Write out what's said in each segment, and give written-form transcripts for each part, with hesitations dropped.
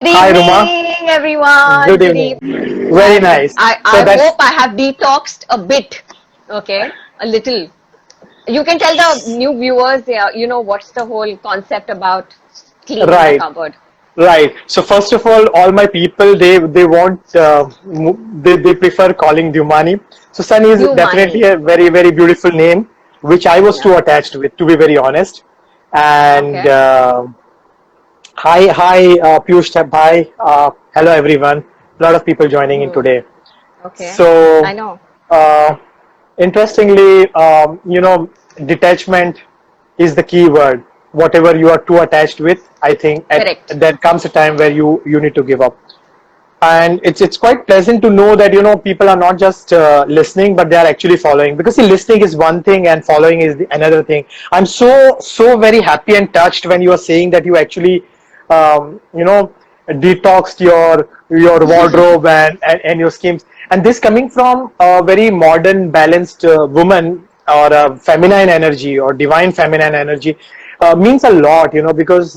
Good Hi, Ruma. evening, everyone. Good Good evening. evening. Very And nice. So I that's hope I have detoxed a bit. Okay, a little. You can tell the new viewers, what's the whole concept about cleaning the right, cupboard. right. So first of all my people they want they prefer calling Dumani. So Sun is Due definitely money. a very beautiful name, which I was too Yeah. attached with, to be very honest. And Okay. hi, Piyush Bhai. Hello everyone. A lot of people joining in Hmm. today. Okay. I So know. uh, interestingly, detachment is the key word. Whatever you are too attached with, I think Correct. there comes a time where you need to give up. And it's quite pleasant to know that people are not just listening, but they are actually following. Because see, listening is one thing and following is another thing. I'm so very happy and touched when you are saying that you actually detoxed your wardrobe and your schemes. And this coming from a very modern, balanced woman, or a feminine energy or divine feminine energy, means a lot, because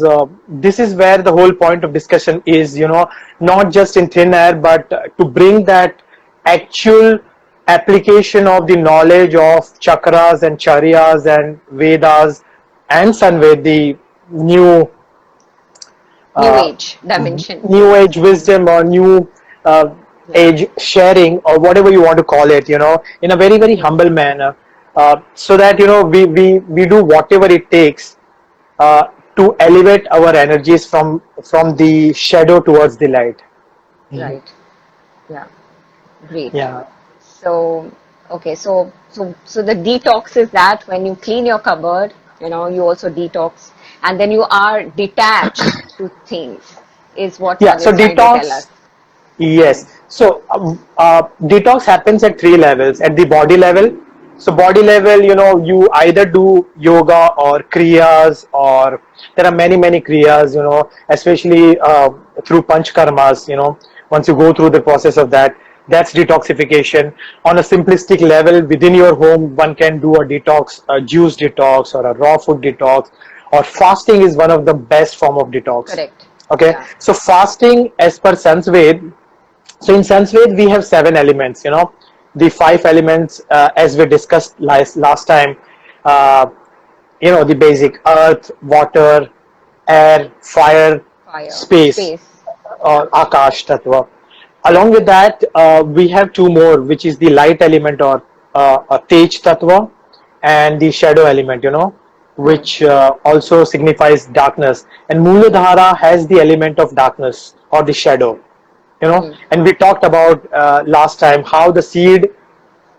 this is where the whole point of discussion is, not just in thin air, but to bring that actual application of the knowledge of chakras and charyas and Vedas and Sanved, the new New uh, age dimension. new age wisdom or new uh, Yeah. age sharing or whatever you want to call it, in a very Hmm. humble manner, so that we do whatever it takes uh, to elevate our energies from the shadow towards the light. Right. Yeah. Great. Yeah. So, okay, so the detox is that when you clean your cupboard, you also detox, and then you are detached to things, is what Yeah. Sun So is trying to tell us. detox. Yes. So detox happens at three levels. At the body level. So body level, you either do yoga or kriyas, or there are many kriyas, especially through panchkarmas, once you go through the process of that, that's detoxification. On a simplistic level, within your home, one can do a detox, a juice detox or a raw food detox, or fasting is one of the best form of detox. Correct. Okay, Yeah. so fasting as per Sansved, so in Sanskrit, we have seven elements, the five elements, as we discussed last time, uh, the basic earth, water, air, fire, Fire, space, space. Yeah. or Akash Tattva. Along with that, we have two more, which is the light element, or a Tej Tattva, and the shadow element, Hmm. which also signifies darkness. And Mooladhara has the element of darkness or the shadow, Hmm. and we talked about last time how the seed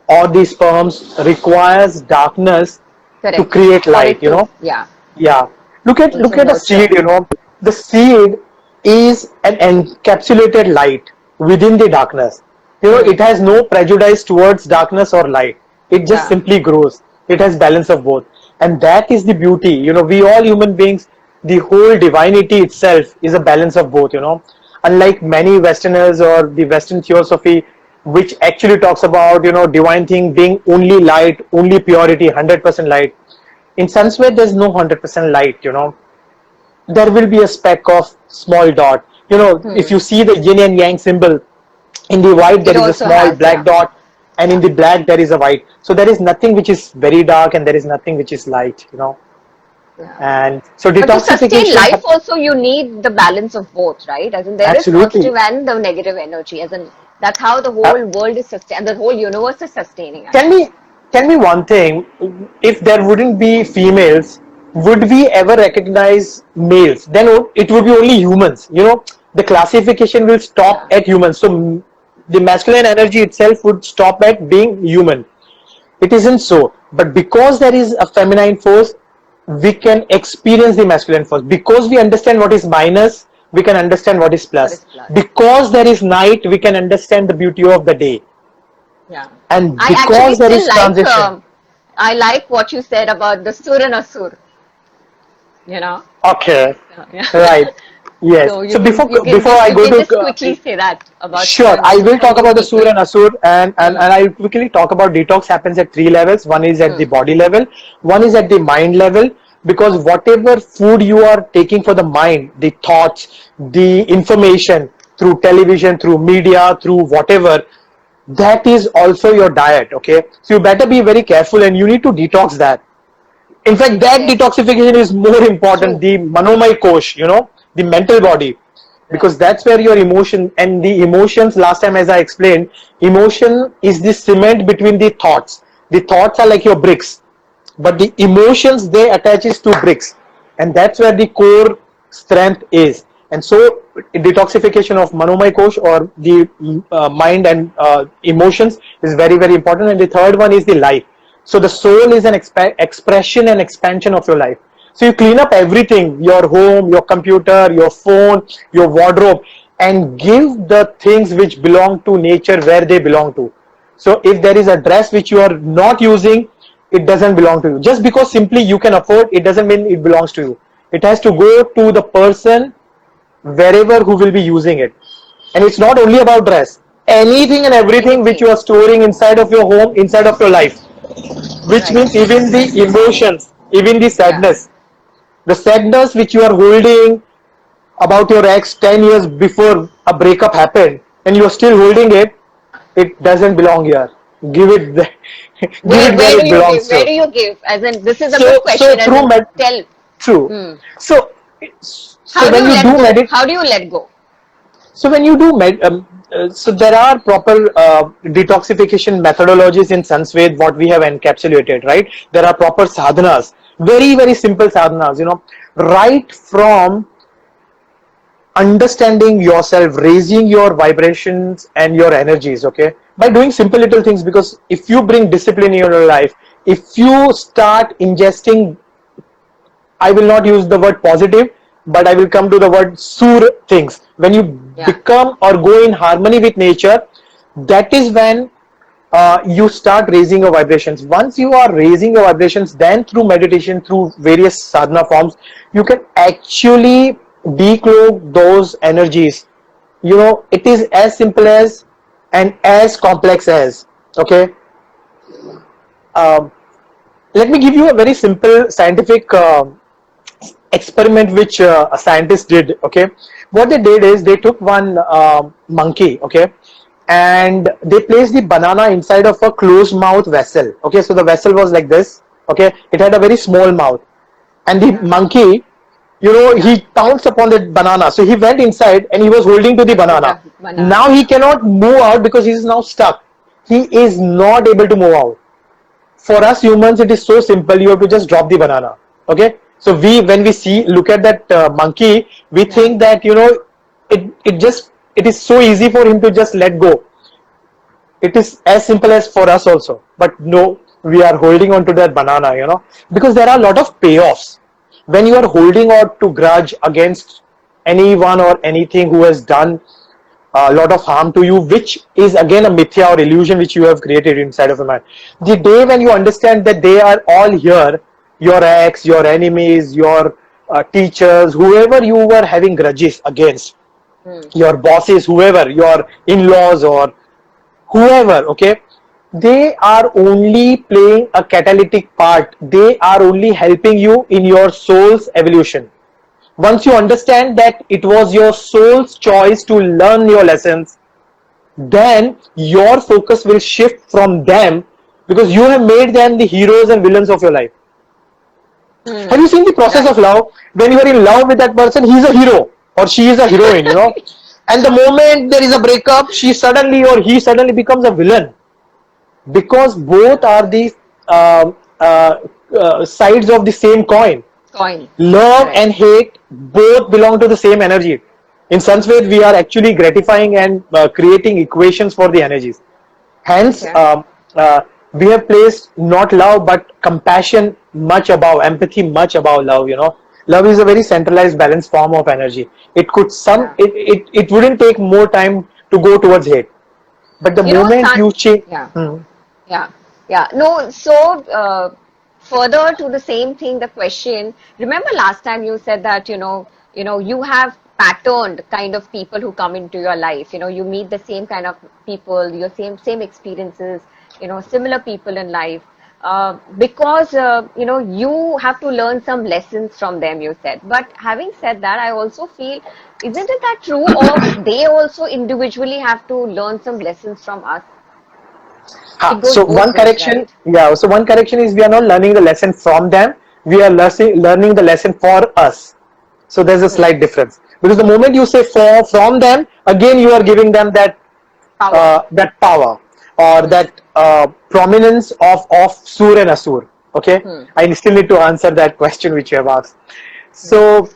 or the sperms requires darkness to Correct. create For light, it to, yeah, yeah. Look also at a seed, nurture. the seed is an encapsulated light within the darkness. Hmm. It has no prejudice towards darkness or light. It just Yeah. simply grows. It has balance of both, and that is the beauty. We all human beings, the whole divinity itself is a balance of both. Unlike many Westerners or the Western theosophy, which actually talks about divine thing being only light, only purity, 100% light. In Sanskrit, there's no 100% light. There will be a speck of small dot. If Hmm. you see the yin and yang symbol, in the white It there is a also small has, black yeah. dot, and in Yeah. the black there is a white. So there is nothing which is very dark and there is nothing which is light. Yeah. And so But to sustain detoxification, life also you need the balance of both, right? As in there is absolutely. positive and the negative energy. As in that's how the Uh, whole world is sustained, the whole universe is sustaining Tell actually. me, tell me one thing. If there wouldn't be females, would we ever recognize males? Then it would be only humans. The classification will stop Yeah. at humans. So the masculine energy itself would stop at being human. It isn't so. But because there is a feminine force, we can experience the masculine force. Because we understand what is minus, we can understand what is What plus. is plus? Because there is night, we can understand the beauty of the day. Yeah. And I actually because there still is like transition. I like what you said about the sur and asur, you know? Okay, Yeah. right. Yes. So So you can before you can before just I you go can to just quickly say that about sur sure, and I asur will for talk new about the Sur people. and Asur, and Hmm. I'll quickly talk about detox happens at three levels. One is at the Hmm. body level, one is at the mind level, because whatever food you are taking for the mind, the thoughts, the information through television, through media, through whatever, that is also your diet. Okay, so you better be very careful and you need to detox that. In fact, that Yes. detoxification is more important, True. the manomai kosh, the mental body, because Right. that's where your emotion and the emotions, last time as I explained, emotion is the cement between the thoughts. The thoughts are like your bricks, but the emotions, they attaches to bricks, and that's where the core strength is. And so detoxification of manomai kosh, or the mind and emotions, is very very important. And the third one is the life. So the soul is an expression and expansion of your life. So you clean up everything, your home, your computer, your phone, your wardrobe, and give the things which belong to nature where they belong to. So if there is a dress which you are not using, it doesn't belong to you. Just because simply you can afford, it doesn't mean it belongs to you. It has to go to the person wherever who will be using it. And it's not only about dress. Anything and everything which you Anything. are storing inside of your home, inside of your life, which Right. means even the Right. emotions, even Yeah. the sadness which you are holding about your ex 10 years before a breakup happened, and you are still holding it, it doesn't belong here. Give it, give it where Where do it you give? belongs Where to. do you give? As in, this is a good So question. As through in, tell. true. Hmm. So How do when you you let do go? medit, How do you let go? so when you do so there are proper detoxification methodologies in Sansved what we have encapsulated, right? There are proper sadhanas, very very simple sadhanas, right from understanding yourself, raising your vibrations and your energies, okay, by doing simple little things. Because if you bring discipline in your life, if you start ingesting, I will not use the word positive, but I will come to the word sur things. When you Yeah. become or go in harmony with nature, that is when you start raising your vibrations. Once you are raising your vibrations, then through meditation, through various sadhana forms, you can actually decloak those energies. It is as simple as and as complex as. Okay. Um, Let me give you a very simple scientific experiment which a scientist did. Okay, what they did is they took one monkey. Okay, and they placed the banana inside of a closed mouth vessel. Okay, so the vessel was like this. Okay, it had a very small mouth, and the Yeah. monkey, Yeah. he pounced upon the banana. So he went inside and he was holding to the Took banana. the Now banana. he Yeah. cannot move out because he is now stuck. He is not able to move out. For us humans, it is so simple. You have to just drop the banana. Okay, so we, when we see, look at that monkey, we Yeah. think that it is so easy for him to just let go. It is as simple as for us also, but no, we are holding on to that banana, because there are a lot of payoffs when you are holding on to grudge against anyone or anything who has done a lot of harm to you, which is again a mithya or illusion which you have created inside of a man. The day when you understand that they are all here, your ex, your enemies, your teachers, whoever you were having grudges against, Hmm. your bosses, whoever, your in-laws or whoever, okay, they are only playing a catalytic part. They are only helping you in your soul's evolution. Once you understand that it was your soul's choice to learn your lessons, then your focus will shift from them, because you have made them the heroes and villains of your life. Have you Hmm. seen the process Right. of love? When you are in love with that person, he is a hero or she is a heroine. And the moment there is a breakup, she suddenly or he suddenly becomes a villain, because both Yeah. are the uh, uh, sides of the same coin. Coin. Love Correct. and hate both belong to the same energy. In Sanskrit, we are actually gratifying and creating equations for the energies. Hence, Okay. we have placed not love but compassion much above, empathy much above love. Love is a very centralized, balanced form of energy. It could Yeah. it wouldn't take more time to go towards hate. But the moment San. you change, Yeah. Yeah, yeah. No, so further to the same thing, the question, remember last time you said that, you have patterned kind of people who come into your life. You meet the same kind of people, your same experiences, similar people in life. because you have to learn some lessons from them, you said. But having said that, I also feel, isn't it that true of they also individually have to learn some lessons from us? It goes So one both ways, correction, right? yeah. So one correction is we are not learning the lesson from them. We are learning the lesson for us. So there's a Hmm. slight difference because the moment you say for from them, again you are giving them Power. that power or Hmm. that prominence of sur and asur. Okay, Hmm. I still need to answer that question which you have asked. Hmm. So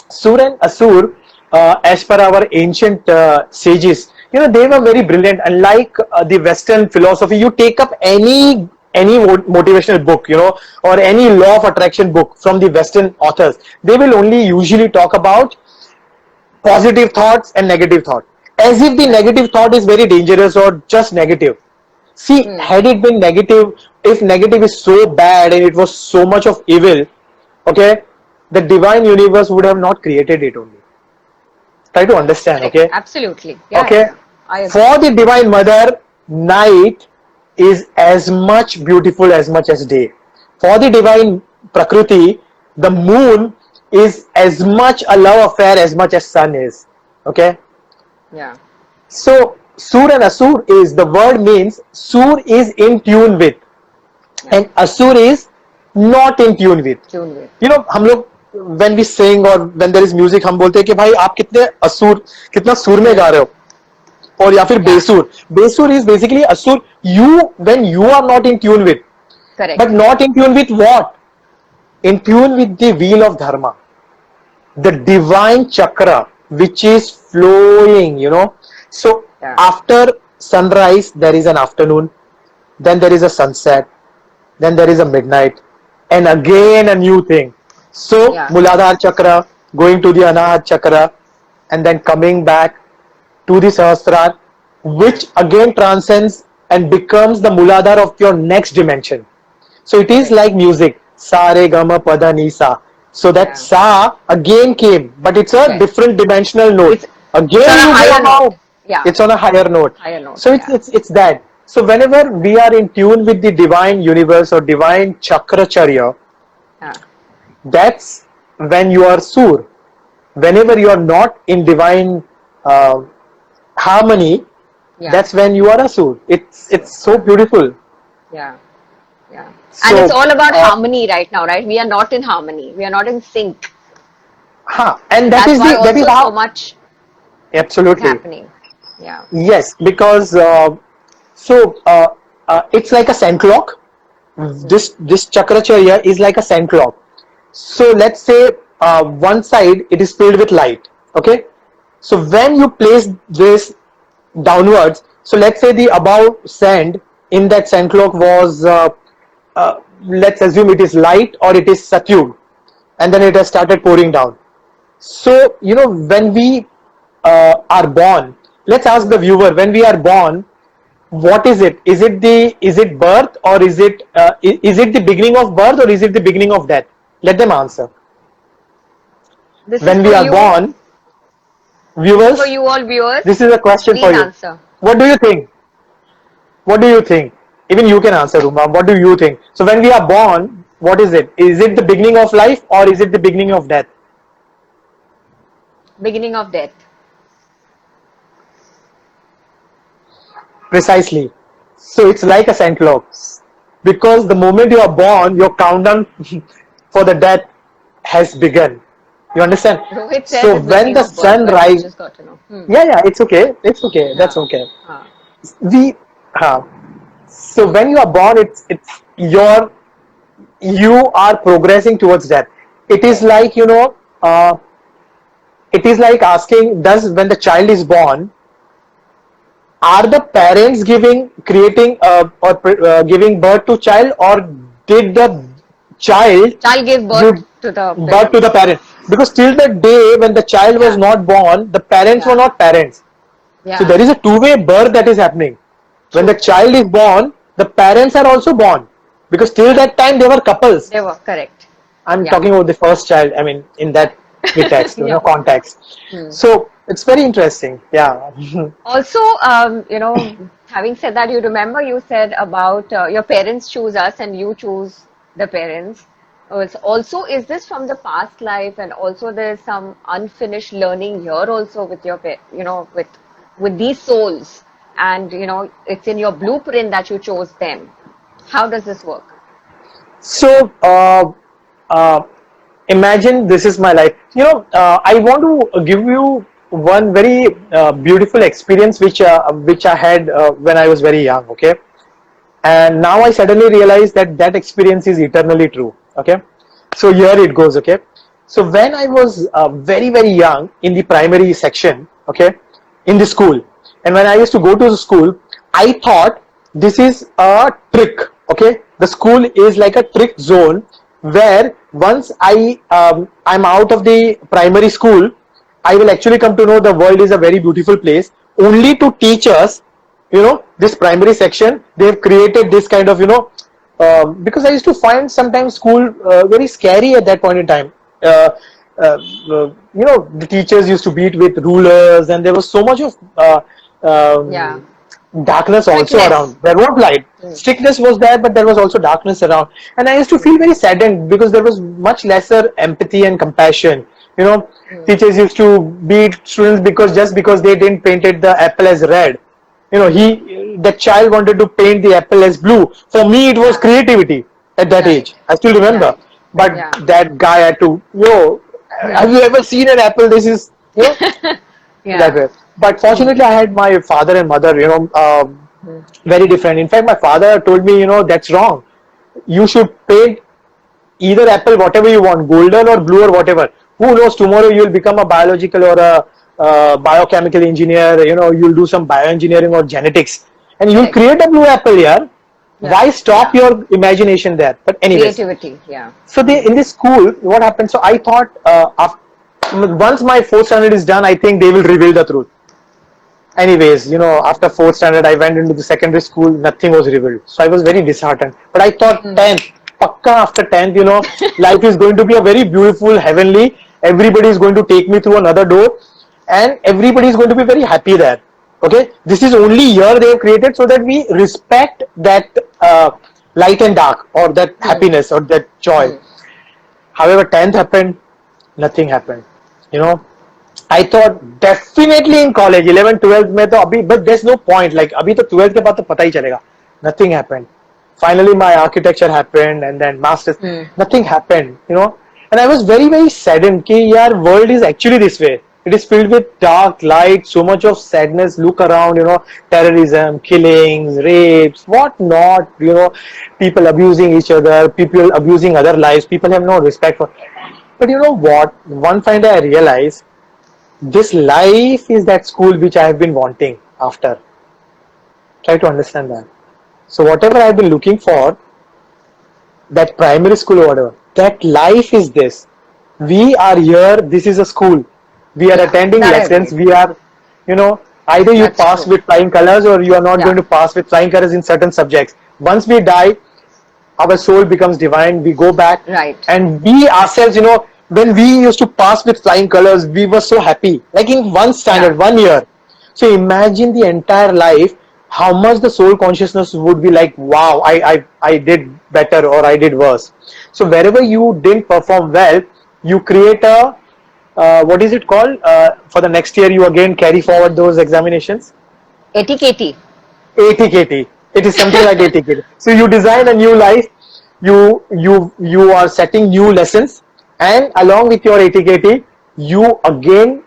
Sur and Asur, as per our ancient sages, they were very brilliant. Unlike the Western philosophy, you take up any motivational book, or any law of attraction book from the Western authors, they will only usually talk about positive thoughts and negative thought, as if the Right. negative thought is very dangerous or just negative. See, Hmm. had it been negative, if negative is so bad and it was so much of evil, okay, the divine universe would have not created it only. Try to understand, Correct. okay? Absolutely. Yeah, yeah, Okay. yeah. I agree. For the divine mother, night is as much beautiful as much as day. For the divine Prakriti, the moon is as much a love affair as much as sun is. Okay. Yeah. So Sur and Asur is, the word means Sur is in tune with Yeah. and Asur is not in tune with. Tune with. हम लोग when we sing or when there is music हम बोलते हैं कि भाई आप कितना सुर में गा Hmm. रहे हो और या फिर Yeah. बेसुर. Besur is basically asur, you when you are not in tune with, but Correct. not in tune with what? In tune with the wheel of dharma, the divine chakra which is flowing. So Yeah. after sunrise there is an afternoon, then there is a sunset, then there is a midnight, and again a new thing. So Yeah. Muladhara chakra going to the Anahat chakra, and then coming back to the Sahasrara, Yeah. which again transcends and becomes the Muladhara of your next dimension. So it is Correct. like music, Sa Re Ga Ma Pa Dha Ni Sa. So that Yeah. Sa again came, but it's a Right. different dimensional note. It's on Again a you go higher note. above, Yeah. it's on a higher note. Higher note. So it's Yeah. it's it's that. So whenever we are in tune with the divine universe or divine chakracharya, Yeah. that's when you are sur. Whenever you are not in divine uh, harmony, Yeah. that's when you are asur. It's so beautiful. Yeah. Yeah. And it's So, all about harmony right now, right? We are not in harmony. We are not in sync. and that That's is why that is also so how much is absolutely. happening. Yeah. Yes, because it's like a scent clock. Hmm. This chakracharya is like a scent clock. So let's say one side it is filled with light. Okay, so when you place this downwards, so let's say the above sand in that sand clock was let's assume it is light or it is satyug, and then Yeah. it has started pouring down. So when we are born, let's ask the Hmm. viewer, when we are born, what is it? Is it birth, or is it the beginning of birth, or is it the beginning of death? Let them answer. This is When we for are you. born, This is for viewers, you all this viewers. is a question for Please you. answer. What do you think? What do you think? Even you can answer, Ruma. What do you think? So when we are born, what is it? Is it the beginning of life, or is it the beginning of death? Beginning of death. Precisely. So it's like a scent clock. Because the moment you are born, your countdown for the death has begun. You understand? Rohit says So it's when beginning the of birth, sun but we rises, just got to know. Hmm. yeah, it's okay. It's okay. That's Yeah. okay. Ah. We, so when you are born, it's you are progressing towards death. It is Right. like it is like asking, does when the child is born, are the parents creating or giving birth to child, or did the child Child gave birth give to the birth to the parents. parent? Because till the day when the child was Yeah. not born, the parents were Yeah. not parents. So Yeah. there is a two-way birth that is happening. When the True. child is born, the parents are also born, because till Yeah. that time they were couples. They were correct. I'm Yeah. talking about the first child. I mean, in that pretext, Yeah. context. Hmm. So It's very interesting. Yeah. Also, having said that, you remember you said about your parents choose us and you choose the parents. Also, is this from the past life, and also there's some unfinished learning here also with your, with these souls, and it's in your blueprint that you chose them. How does this work? So, uh, imagine this is my life. I want to give you one very beautiful experience which I had when I was very young. Okay, and now I suddenly realize that that experience is eternally true. Okay, so here it goes. Okay, so when I was very young in the primary section, okay, in the school, and when I used to go to the school, I thought this is a trick. Okay, the school is like a trick zone where once I'm out of the primary school, I will actually come to know the world is a very beautiful place, only to teach us, this primary section. They have created this kind of, because I used to find sometimes school very scary at that point in time. uh, the teachers used to beat with rulers, and there was so much of Yeah, darkness also strictness. around. There was light. Mm. Strictness was there, but there was also darkness around. And I used to feel very saddened because there was much lesser empathy and compassion. Mm. Teachers used to beat students just because they didn't painted the apple as red. The child wanted to paint the apple as blue. For me, it was Yeah, creativity at that right, age. I still remember. right. But Yeah. that guy had to, have you ever seen an apple? This is, that Yeah. way. But Mm. fortunately, I had my father and mother, Mm. very different. In fact, my father told me, that's wrong. You should paint either apple, whatever you want, golden or blue or whatever. Who knows, tomorrow you'll become a biological or a biochemical engineer, you'll do some bioengineering or genetics, and you'll Correct. create a blue apple, yeah. Yeah. Why stop Yeah. your imagination there? But anyways, Creativity. Yeah. so they Mm. in this school, what happened? So I thought, once my fourth standard is done, I think they will reveal the truth. Anyways, after fourth standard, I went into the secondary school. Nothing was revealed, so I was very disheartened. But I thought Mm. tenth, pakka after tenth, life is going to be a very beautiful, heavenly. Everybody is going to take me through another door, and everybody is going to be very happy there. Okay, this is only year they have created so that we respect that light and dark, or that Mm. happiness, or that joy. Mm. However, 10th happened, nothing happened. You know, I thought definitely in college, 11th, 12th में तो अभी, but there's no point. Like अभी तो 12th के बाद तो पता ही चलेगा. Nothing happened. Finally, my architecture happened, and then masters. Mm. Nothing happened. And I was very saddened. कि यार, world is actually this way. It is filled with dark, light, so much of sadness. Look around, terrorism, killings, rapes, what not. People abusing each other, people abusing other lives. People have no respect for. But you know what? One find I realized this life is that school which I have been wanting after. Try to understand that. So whatever I've been looking for, that primary school or whatever, that life is this. We are here, this is a school. We are Yeah. attending That I lessons, agree. we are, either you That's pass true. with flying colors or you are not Yeah. going to pass with flying colors in certain subjects. Once we die, our soul becomes divine, we go back, Right. and we ourselves, when we used to pass with flying colors, we were so happy, like in one Yeah. standard, 1 year. So imagine the entire life, how much the soul consciousness would be like, wow, I did better or I did worse. So wherever you didn't perform well, you create a, what is it called, for the next year you again carry forward those examinations. Etiquette. ATKT. It is something like ATKT. So you design a new life. You are setting new lessons, and along with your ATKT, you again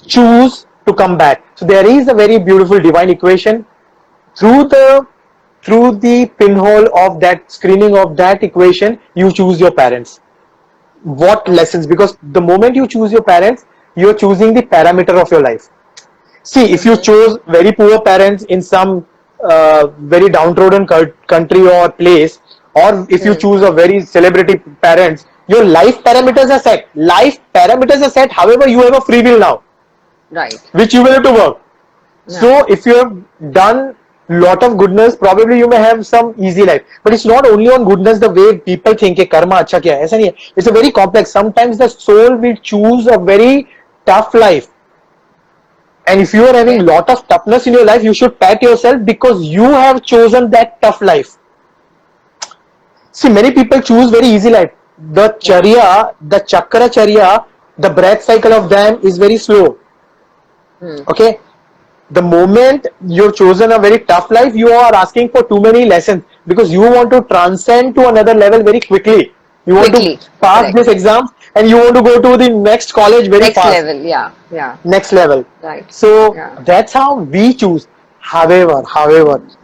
choose to come back. So there is a very beautiful divine equation through the pinhole of that screening of that equation. You choose your parents. What lessons? Because the moment you choose your parents, you are choosing the parameter of your life. See, if you Mm-hmm. chose very poor parents in some very downtrodden country or place, or if you Mm. choose a very celebrity parents, your life parameters are set. Life parameters are set. However, you have a free will now, Right. which you will have to work. Yeah. So, if you have done lot of goodness, probably you may have some easy life. But it's not only on goodness the way people think कि karma अच्छा किया है. ऐसा नहीं है. It's a very complex. Sometimes the soul will choose a very tough life. And if you are having Okay. lot of toughness in your life, you should pat yourself because you have chosen that tough life. See, many people choose very easy life. The Yeah. charya, the chakra charya, the breath cycle of them is very slow. Hmm. Okay, the moment you've chosen a very tough life, you are asking for too many lessons because you want to transcend to another level very quickly. You want to Quickly. pass Correct. this exam and you want to go to the next college very Next fast, level. Yeah. Yeah. next level. Right. So Yeah. that's how we choose. However,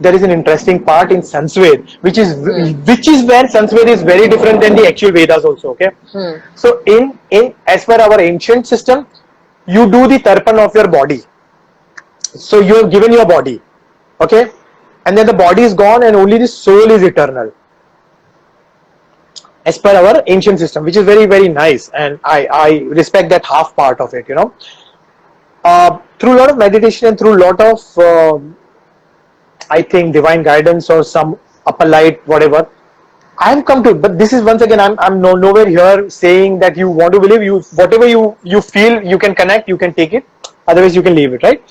there is an interesting part in Sanskrit, Hmm. which is where Sanskrit is very different than the actual Vedas also. Okay, Hmm. so in as per our ancient system, you do the tarpan of your body. So you have given your body, okay, and then the body is gone and only the soul is eternal as per our ancient system, which is very nice, and I respect that half part of it, through a lot of meditation and through a lot of I think divine guidance or some upper light, whatever, I'm come to. But this is once again, I'm nowhere here saying that you want to believe. You whatever you feel you can connect, you can take it, otherwise you can leave it, right?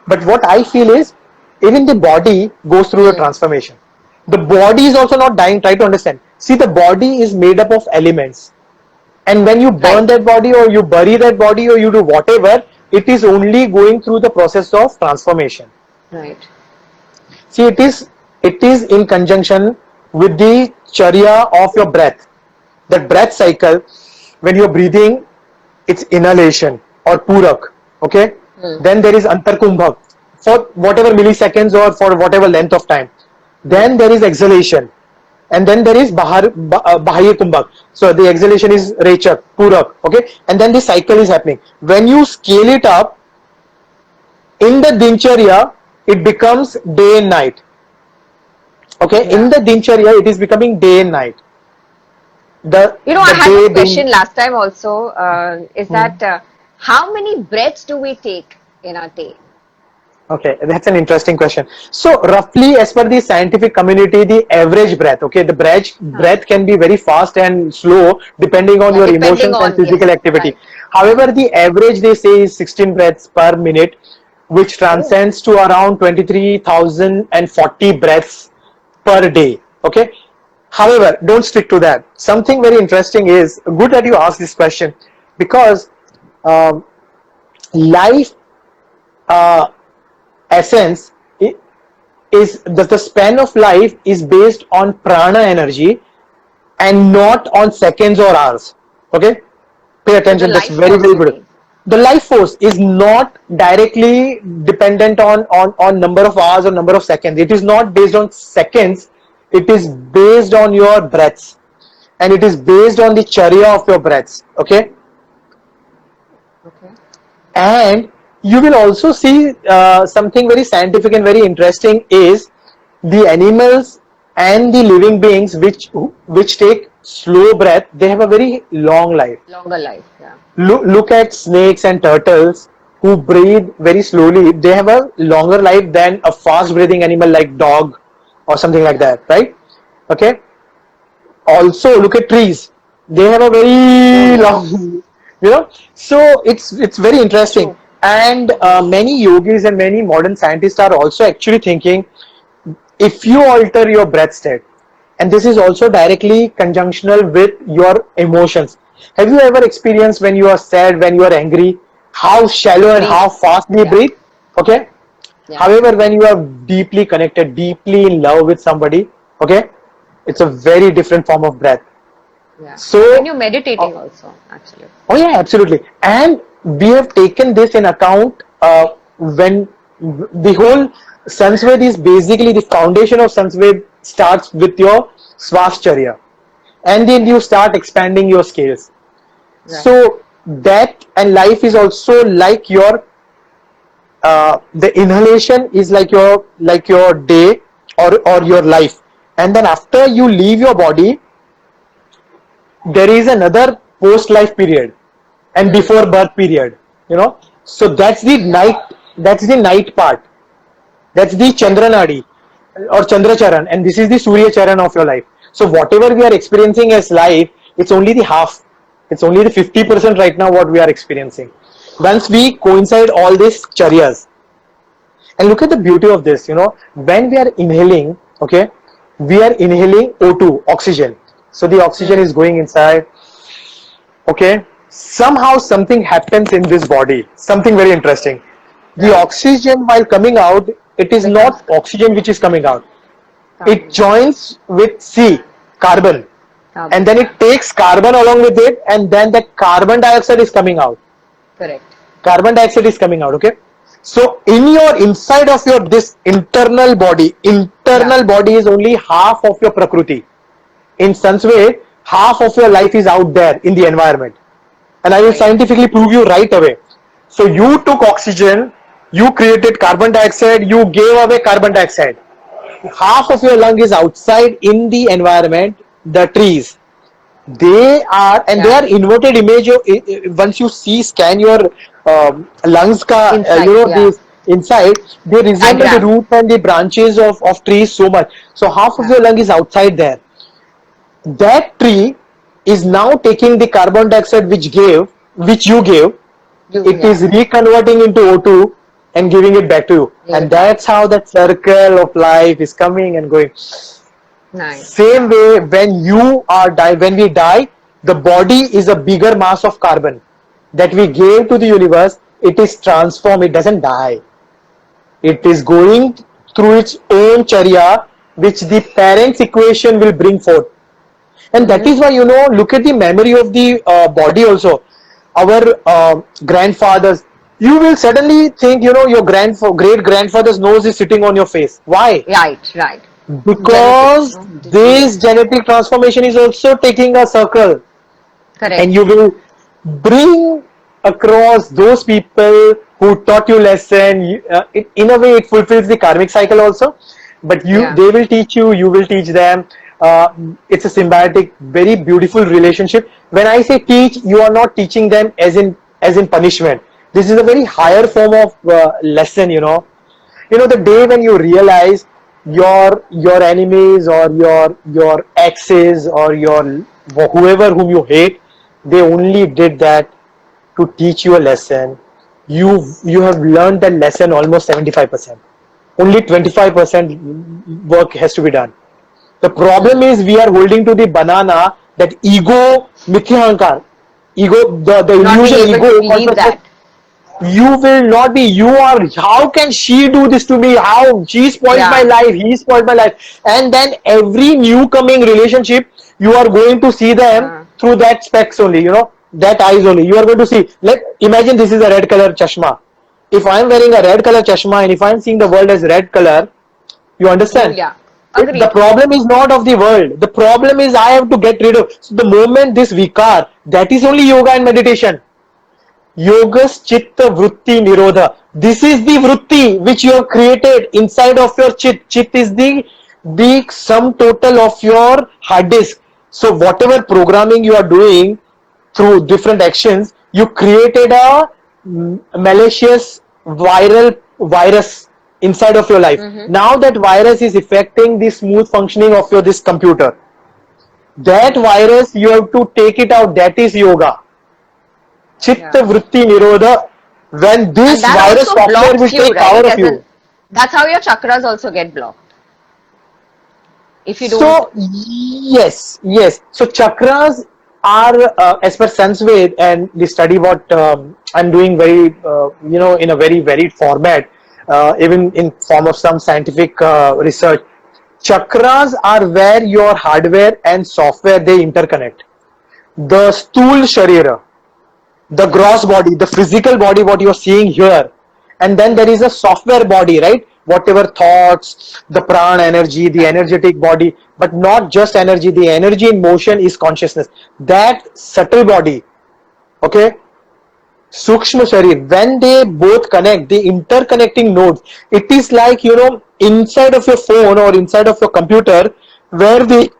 But what I feel is, even the body goes through a Hmm. transformation. The body is also not dying. Try to understand. See, the body is made up of elements, and when you burn Right. that body or you bury that body or you do whatever, it is only going through the process of transformation. Right. See, it is in conjunction with the charya of your breath. That breath cycle, when you're breathing, it's inhalation or purak. Okay, Hmm. then there is antarkumbhak for whatever milliseconds or for whatever length of time. Hmm. Then there is exhalation, and then there is bahaya kumbhak. So the exhalation is rechak, purak. Okay, and then the cycle is happening. When you scale it up in the dincharya, it becomes day and night. Okay, in Yeah. the dincharya, it is becoming day and night. The I the had day one being. question last time also. Is Hmm. that how many breaths do we take in a day? Okay, that's an interesting question. So roughly, as per the scientific community, the average breath, okay, the Huh. breath can be very fast and slow depending on Yeah, your depending emotions and on, physical yes, activity. right. Yeah. However, the average they say is 16 breaths per minute, which Oh, transcends to around 23,040 breaths per day. Okay. However, don't stick to that. Something very interesting is good that you asked this question because um, life uh, essence is the span of life is based on prana energy and not on seconds or hours. Okay, pay so the attention. That's life very force, you good. mean? The life force is not directly dependent on number of hours or number of seconds. It is not based on seconds. It is based on your breaths, and it is based on the charya of your breaths. Okay, Okay. and you will also see something very scientific and very interesting is the animals and the living beings which take slow breath, they have a very long life. Longer life, yeah. Look at snakes and turtles who breathe very slowly. They have a longer life than a fast breathing animal like dog or something like Yeah. that, right? Okay, also look at trees, they have a Oh, very long, yes. so it's very interesting. True. And Hmm. many yogis and many modern scientists are also actually thinking, if you alter your breath state, and this is also directly conjunctional with your emotions. Have you ever experienced when you are sad, when you are angry, how We shallow and breathe. how fast we Yeah. breathe? Okay, Yeah. however, when you are deeply connected, deeply in love with somebody, okay, it's a very different form of breath. Yeah. When So, you're uh, meditating also, actually. oh yeah, absolutely. And we have taken this in account when the whole Sansved is basically the foundation of Sansved starts with your Swashcharya. And then Yeah. you start expanding your scales. Right. So that and life is also like your the inhalation is like your day or your life. And then after you leave your body, there is another post life period and Hmm. before birth period, so Yeah. that's the night part, that's the Okay. chandranadi or chandracharan, and this is the surya charan of your life. So whatever we are experiencing as life, it's only the half, it's only the 50% right now what we are experiencing. Once we coincide all these charyas, and look at the beauty of this, when we are inhaling, okay, we are inhaling O2, oxygen. So the oxygen Mm. is going inside, okay. Somehow something happens in this body, something very interesting. The Right. oxygen while coming out, it is Becomes not oxygen which is coming out. It carbon. joins with C, carbon, and Carbon. then Yeah. it takes carbon along with it, and then the carbon dioxide is coming out. Correct. Carbon dioxide is coming out, okay. So in your inside of your this Yeah. internal body is only half of your prakriti. In some way, half of your life is out there in the environment, and I will Right. scientifically prove you right away. So you took oxygen, you created carbon dioxide, you gave away carbon dioxide. Half of your lung is outside in the environment, the trees. They are, and they Yeah. are inverted image of, once you see scan your lungs ka, Inside. Yeah. this inside, they resemble the Diagram. roots and the branches of trees so much. So half of Yeah. your lung is outside there. That tree is now taking the carbon dioxide which you gave, You. it is Yeah. reconverting into O2 and giving it back to you. Give And it back. that's how that circle of life is coming and going. Nice. Same Yeah. way, when we die, the body is a bigger mass of carbon that we gave to the universe. It is transformed. It doesn't die. It is going through its own charya, which the parent's equation will bring forth. And that Mm-hmm. is why, look at the memory of the body also. Our grandfathers, you will suddenly think, your great grandfather's nose is sitting on your face. Why? Right. Right. Genetics. Because No this disease. genetic transformation is also taking a circle, and Correct. you will bring across those people who taught you lesson. In a way, it fulfills the karmic cycle also, but Yeah. they will teach you, you will teach them. uh, it's a symbiotic, very beautiful relationship. When I say teach, you are not teaching them as in punishment. This is a very higher Right. form of lesson. The day when you realize your enemies or your exes or your whoever whom you hate, they only did that to teach you a lesson. You have learned that lesson almost 75%. Only 25% work has to be done. The problem Mm. is we are holding to the banana, that ego, mithyahankar, ego, the Not being illusion, able ego to believe consciousness. that. You will not be, you are, how can she do this to me, how she spoiled my Yeah. life, he spoiled my life. And then every new coming relationship, you are going to see them Yeah. through that specs only, that eyes only. You are going to see, imagine this is a red color chashma. If I am wearing a red color chashma and if I am seeing the world as red color, you Oh understand, yeah. the Agreed. problem is not of the world, the problem is I have to get rid of. So the moment this vikar, that is only yoga and meditation. Yogas Chitta Vritti Nirodha. This is the Vritti which you have created inside of your Chit. Chit is the sum total of your hard disk. So whatever programming you are doing through different actions, you created a malicious viral virus inside of your life. Mm-hmm. Now that virus is affecting the smooth functioning of your this computer. That virus you have to take it out. That is yoga. Chitta Yeah. Vritti Nirodha, when And this that virus also software will blocks you, take power right? of As in, you. that's how your chakras also get blocked. If you don't. So, yes. So, chakras are, as per Sanskrit and the study what I'm doing very, in a very varied format, even in form of some scientific research. Chakras are where your hardware and software they interconnect. The stool sharira, the Yeah. gross body, the physical body, what you're seeing here, and then there is a software body, right? Whatever thoughts, the prana energy, the Right. energetic body, but not just energy. The energy in motion is consciousness. That subtle body, okay, Sukshma Sharir, when they both connect, the interconnecting nodes, it is like, inside of your phone or inside of your computer, where the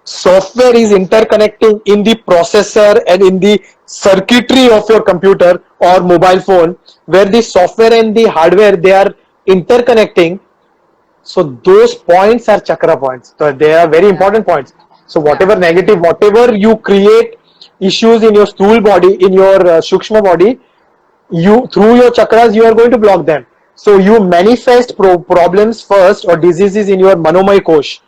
software is interconnecting in the processor and in the circuitry of your computer or mobile phone, where the software and the hardware, they are interconnecting. So those points are chakra points. So they are very Yeah. important points. So Yeah. whatever negative, whatever you create issues in your stool body, in your Sukshma body, you, through your chakras, you are going to block them. So you manifest problems first or diseases in your manomay kosh,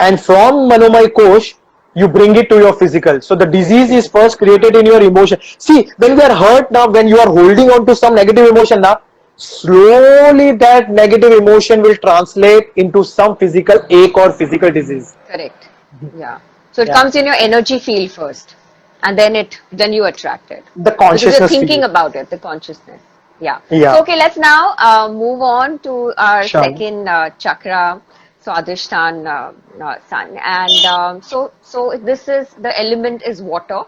and from manomay kosh you bring it to your physical. So the disease is first created in your emotion. See, when we are hurt now, when you are holding on to some negative emotion now, slowly that negative emotion will translate into some physical ache or physical disease. Correct. Yeah. So it Yeah, comes in your energy field first, and then you attract it the because you're consciousness thinking field. about it, the consciousness. Yeah. So Yeah, okay, let's now move on to our sure. second chakra, Swadhisthana sun, and so this is the element is water,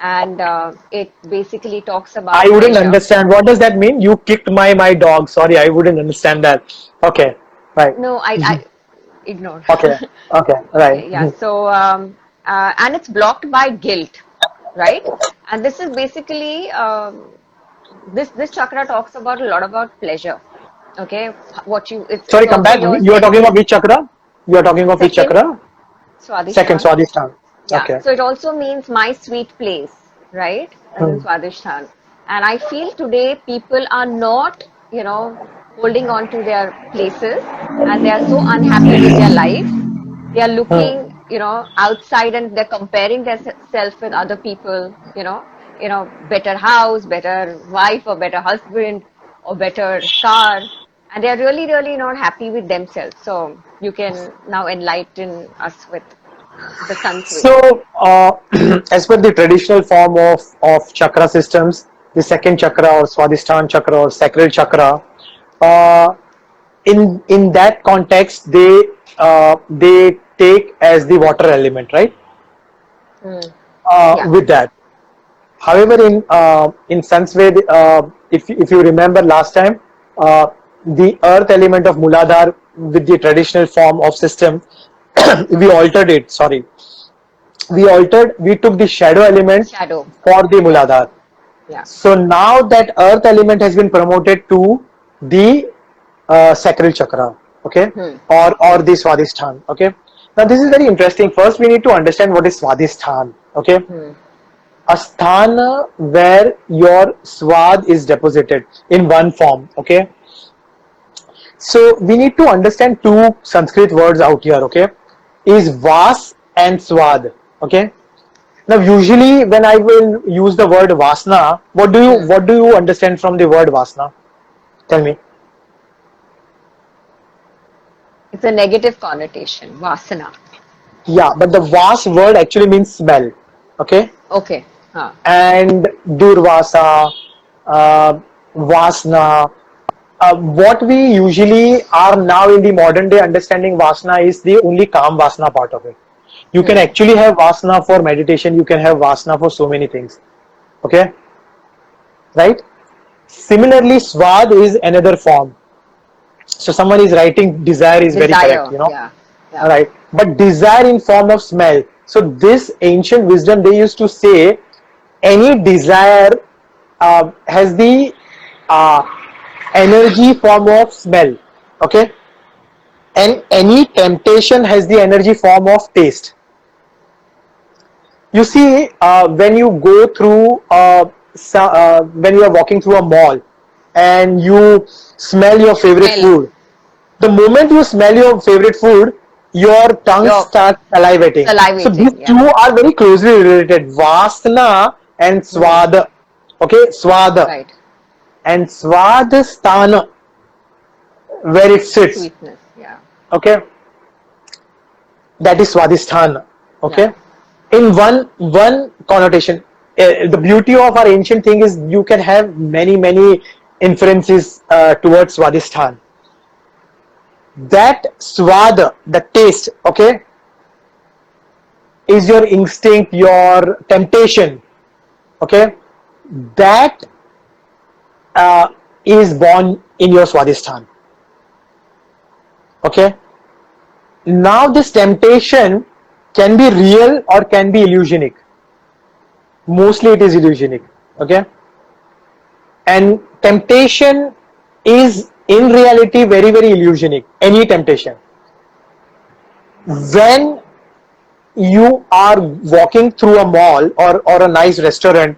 and it basically talks I about wouldn't pleasure. understand. What does that mean? You kicked my dog. Sorry, I wouldn't understand that. Okay, right. No, I ignore. Okay, okay, right. Okay, yeah. So, and it's blocked by guilt, right? And this is basically this chakra talks about a lot about pleasure. Okay, what you it's Sorry, come also back. your You are talking of senses. which chakra? You are talking of which Second, chakra? Second, Swadhisthana. Swadhisthana. Yeah. Okay. So it also means my sweet place, right? As in Hmm. Swadhisthana. And I feel today people are not, holding on to their places, and they are so unhappy with their life. They are Hmm. looking, outside, and they're comparing themselves with other people, better house, better wife, or better husband, or better car. And they're really, really not happy with themselves. So you can now enlighten us with the sun's way. So, as per the traditional form of chakra systems, the second chakra or Swadhisthana chakra or sacral chakra, uh, in that context, they take as the water element, right? Mm. Yeah. With that. However, in Sanskrit, if you remember last time, the earth element of Muladhar with the traditional form of system, we altered it. Sorry, we took the shadow element Shadow. for the Yeah. Muladhar. Yeah. So now that earth element has been promoted to the sacral chakra, okay, Hmm. or Hmm. the Swadhisthana, okay. Now this is very interesting. First, we need to understand what is Swadhisthana, okay. Hmm. A sthana where your swad is deposited in one form, okay. So we need to understand two Sanskrit words out here, okay, is vas and swad, okay. Now usually when I will use the word vasna, Hmm. what do you understand from the word vasna? Tell me. It's a negative connotation. Vasana. Yeah, but the vas word actually means smell, okay. Okay. Huh. And durvasa, vasna. What we usually are now in the modern day understanding vasana is the only calm vasana part of it. You can Hmm. actually have vasana for meditation, you can have vasana for so many things, okay, right? Similarly, swad is another form. So someone is writing desire is very correct, Desire. you know, Yeah. Yeah. right? But desire in form of smell. So this ancient wisdom they used to say any desire has the uh, energy form of smell, okay, and any temptation has the energy form of taste. You see, when you go through when you are walking through a mall and you smell your favorite Smell. food, the moment you smell your favorite food, your tongue You're starts salivating. So these salivating. two Yeah. are very closely related, vasna and Hmm. swad, okay, swad Right. and swadhisthana where it sits, Sweetness. Yeah. okay, that is Swadhisthana, Yeah. okay, in one connotation. The beauty of our ancient thing is you can have many inferences towards Swadhisthana. That swad, the taste, okay, is your instinct, your temptation, okay, that is born in your Swadhisthana, okay. Now this temptation can be real or can be illusionic. Mostly it is illusionic, okay. And temptation is in reality very illusionic. Any temptation, when you are walking through a mall or a nice restaurant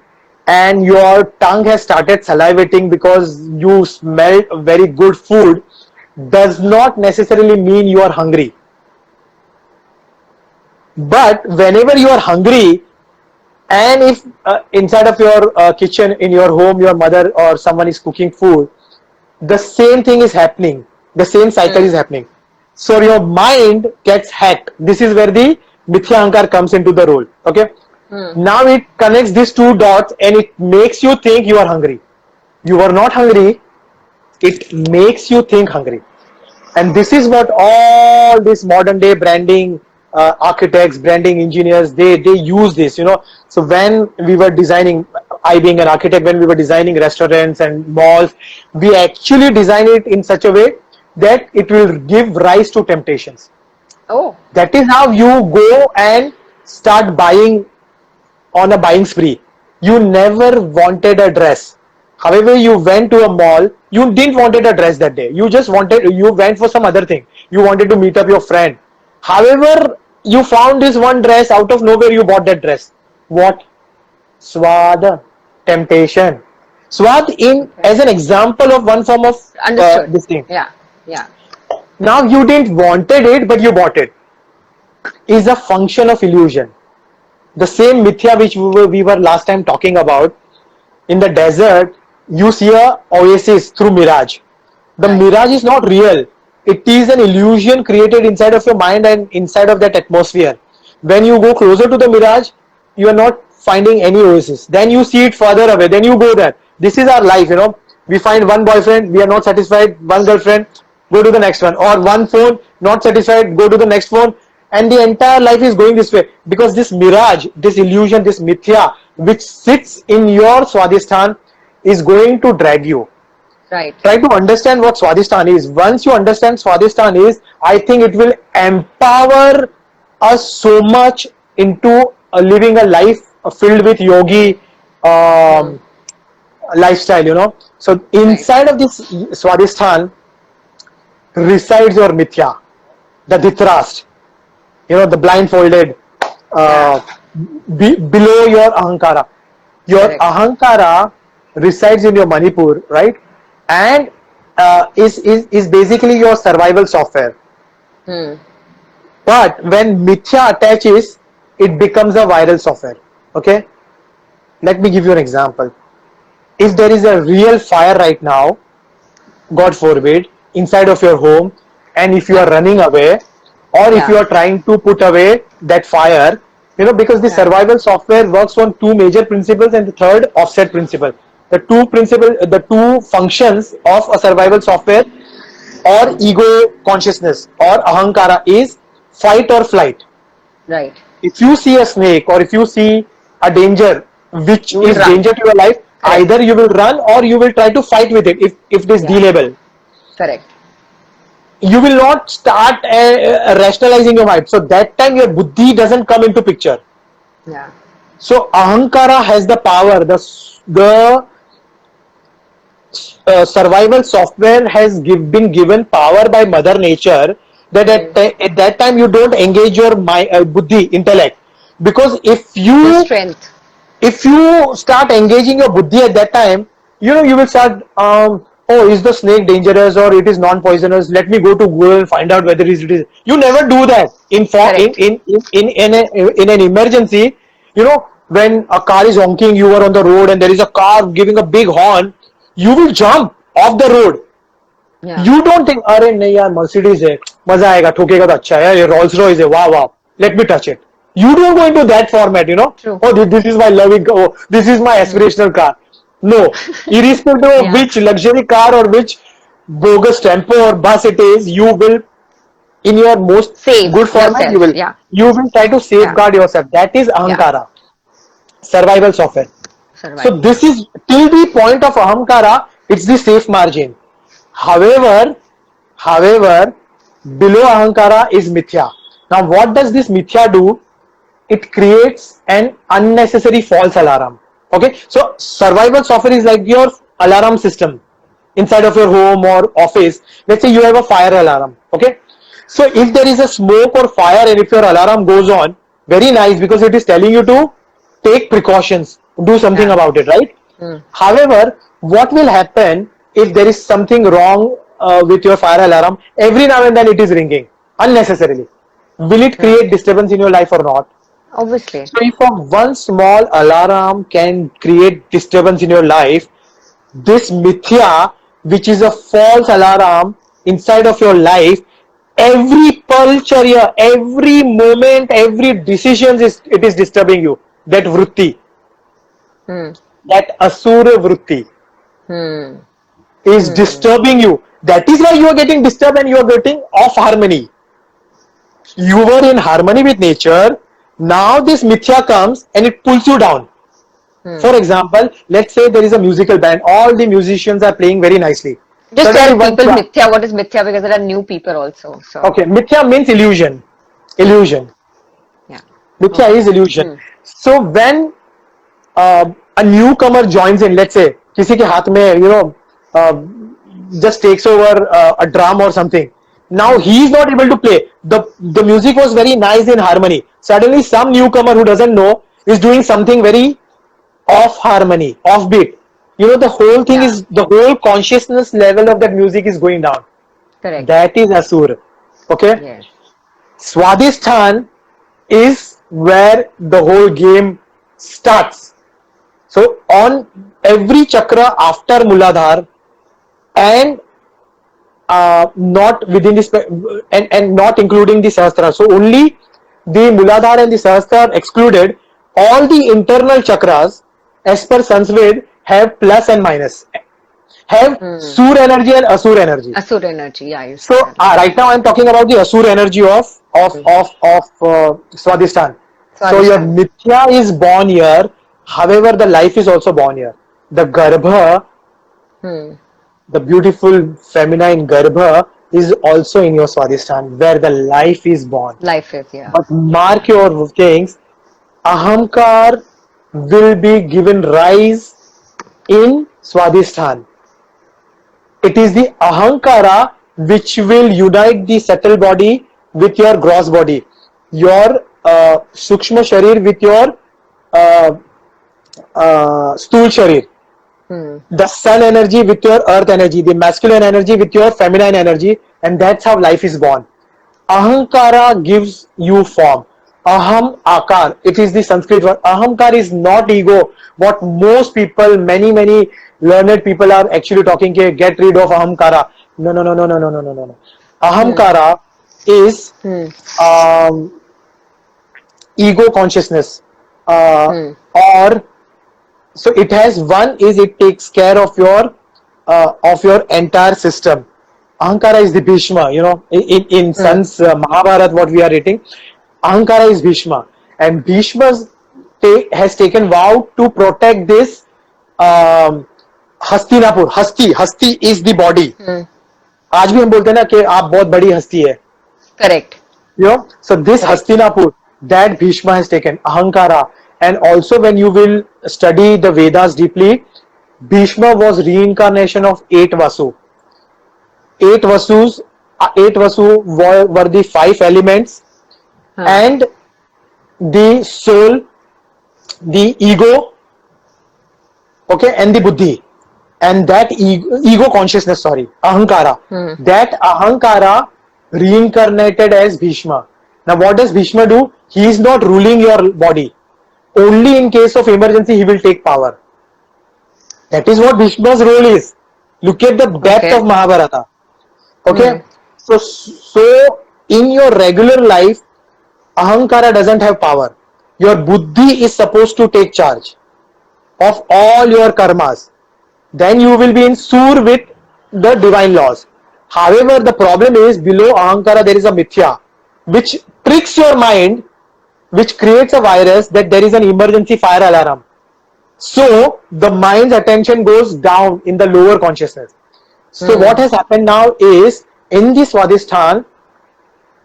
and your tongue has started salivating because you smelled very good food, does not necessarily mean you are hungry. But whenever you are hungry, and if inside of your kitchen in your home your mother or someone is cooking food, the same thing is happening, the same cycle is happening. So your mind gets hacked. This is where the mithya ahankar comes into the role. Okay, now it connects these two dots and it makes you think you are hungry. You are not hungry, it makes you think hungry. And this is what all this modern day branding architects, branding engineers, they use this, you know. So when we were designing, I being an architect, when we were designing restaurants and malls, we actually design it in such a way that it will give rise to temptations. Oh, That is how you go and start buying on a buying spree. You never wanted a dress. However, you went to a mall, you didn't wanted a dress that day. You went for some other thing. You wanted to meet up your friend. However, you found this one dress out of nowhere, you bought that dress. What? Swad, temptation. Swad in as an example of one form of understood. this thing. Yeah, yeah. Now you didn't wanted it, but you bought it. Is a function of illusion. The same mithya which we were last time talking about, in the desert you see a oasis through mirage. The Right. mirage is not real, it is an illusion created inside of your mind and inside of that atmosphere. When you go closer to the mirage, you are not finding any oasis, then you see it further away, then you go there. This is our life, you know. We find one boyfriend, we are not satisfied, one girlfriend, go to the next one, or one phone, not satisfied, go to the next phone, and the entire life is going this way because this mirage, this illusion, this mithya which sits in your swadhisthana is going to drag you. Right. Try to understand what swadhisthana is. Once you understand swadhisthana is, I think it will empower us so much into living a life filled with yogi lifestyle, you know. So inside of this swadhisthana resides your mithya, the dhritarashtra, you know, the blindfolded, below your ahankara. Your Correct. ahankara resides in your Manipur, right? And is basically your survival software. But when mithya attaches, it becomes a viral software. Okay? Let me give you an example. If there is a real fire right now, God forbid, inside of your home, and if you are running away, or if you are trying to put away that fire, you know, because the survival software works on two major principles and the third offset principle. The two functions of a survival software or ego consciousness or ahankara is fight or flight. Right. If you see a snake or if you see a danger which You will is run. danger to your life, either you will run or you will try to fight with it if it is dealable. Correct. You will not start rationalizing your mind. So that time your buddhi doesn't come into picture. Yeah. So ahankara has the power. The survival software has been given power by Mother Nature that at that time you don't engage your buddhi, intellect, because The strength. if you start engaging your buddhi at that time, you know, you will start oh, is the snake dangerous or it is non-poisonous, let me go to Google and find out whether it is. You never do that in an emergency. You know, when a car is honking, you are on the road and there is a car giving a big horn, you will jump off the road. Yeah. You don't think, अरे नहीं यार Mercedes है, मजा आएगा, ठोकेगा तो अच्छा है, ये Rolls Royce है, wow wow, let me touch it. You don't go into that format, you know. True. Oh, this is my loving, oh, this is my aspirational car. No, irrespective of which luxury car or which bogus tempo or bus it is, you will, in your most Save good format, yourself. you will try to safeguard yourself. That is ahankara, survival software. Survival. So this is till the point of ahankara, it's the safe margin. However, below ahankara is mithya. Now, what does this mithya do? It creates an unnecessary false alarm. Okay, so survival software is like your alarm system inside of your home or office. Let's say you have a fire alarm. Okay, so if there is a smoke or fire and if your alarm goes on, very nice, because it is telling you to take precautions. do something Yeah. about it, right? Mm. However, what will happen if there is something wrong with your fire alarm? Every now and then it is ringing unnecessarily. Will it Yeah. create disturbance in your life or not? Obviously. So if one small alarm can create disturbance in your life, this mithya, which is a false alarm inside of your life, every palcharya, every moment, every decision is it is disturbing you. That vritti, Hmm. that asura vritti Hmm. is Hmm. disturbing you. That is why you are getting disturbed and you are getting off harmony. You were in harmony with nature. Now this mithya comes and it pulls you down. Hmm. For example, let's say there is a musical band. All the musicians are playing very nicely. Just Suddenly tell one people mithya. What is mithya? Because there are new people also. So okay, mithya means illusion. yeah, Illusion. yeah. Mithya Okay. is illusion. Hmm. So when a newcomer joins in, let's say किसी के हाथ में uh, just takes over a drum or something. Now Hmm. he is not able to play. The music was very nice in harmony. Suddenly some newcomer who doesn't know is doing something very off harmony, off beat. The whole thing Yeah. is the whole consciousness level of that music is going down. Correct. That is Asur. Okay? Yes. Swadhisthana is where the whole game starts. So on every chakra after Muladhar and not within this and not including the Sahasrara. So only the Muladhar and the Sahasrara excluded. All the internal chakras, as per Sansved, have plus and minus, have Hmm. Sur energy and Asur energy. Asura energy. Yeah, you So said that. right now I'm talking about the Asur energy of Swadhisthana. So your Swadhisthana. Mithya is born here. However, the life is also born here. The Garbha, Hmm. the beautiful feminine Garbha, is also in your Swadhisthana, where the life is born. Life is, yeah. But mark your things. Ahamkar will be given rise in Swadhisthana. It is the ahankara which will unite the subtle body with your gross body, your sukshma sharir with your uh, stool sharir, Hmm. the sun energy with your earth energy, the masculine energy with your feminine energy, and that's how life is born. Ahankara gives you form. Aham akar. It is the Sanskrit word. Ahamkar is not ego. What most people, many learned people are actually talking. Get rid of ahamkara. No, no, no, no, no, no, no, no, no. Hmm. Ahamkara is Hmm. um, ego consciousness, Hmm. or so it has one is it takes care of your entire system. Ahankara is the Bhishma, in Hmm. Sun's Mahabharat, what we are reading. Ahankara is Bhishma, and Bhishma has taken vow to protect this um, Hastinapur. Hasti is the body. Hmm. आज भी हम बोलते हैं ना कि आप बहुत बड़ी हस्ती है. Correct. So this Correct. Hastinapur that Bhishma has taken, Ahankara, and also when you will study the Vedas deeply, Bhishma was reincarnation of 8 Vasu. 8 Vasus, 8 Vasu were the 5 elements, Huh. and the soul, the ego, okay, and the buddhi, and that ego consciousness, sorry, Ahankara. Hmm. That Ahankara reincarnated as Bhishma. Now, what does Bhishma do? He is not ruling your body. Only in case of emergency, he will take power. That is what Bhishma's role is. Look at the depth of Okay. Mahabharata. Hmm. Okay, so in your regular life, Ahankara doesn't have power. Your buddhi is supposed to take charge of all your karmas. Then you will be in sur with the divine laws. However, the problem is below Ahankara there is a mithya, which tricks your mind, which creates a virus that there is an emergency fire alarm. So the mind's attention goes down in the lower consciousness. So Hmm. what has happened now is in the Swadhisthana,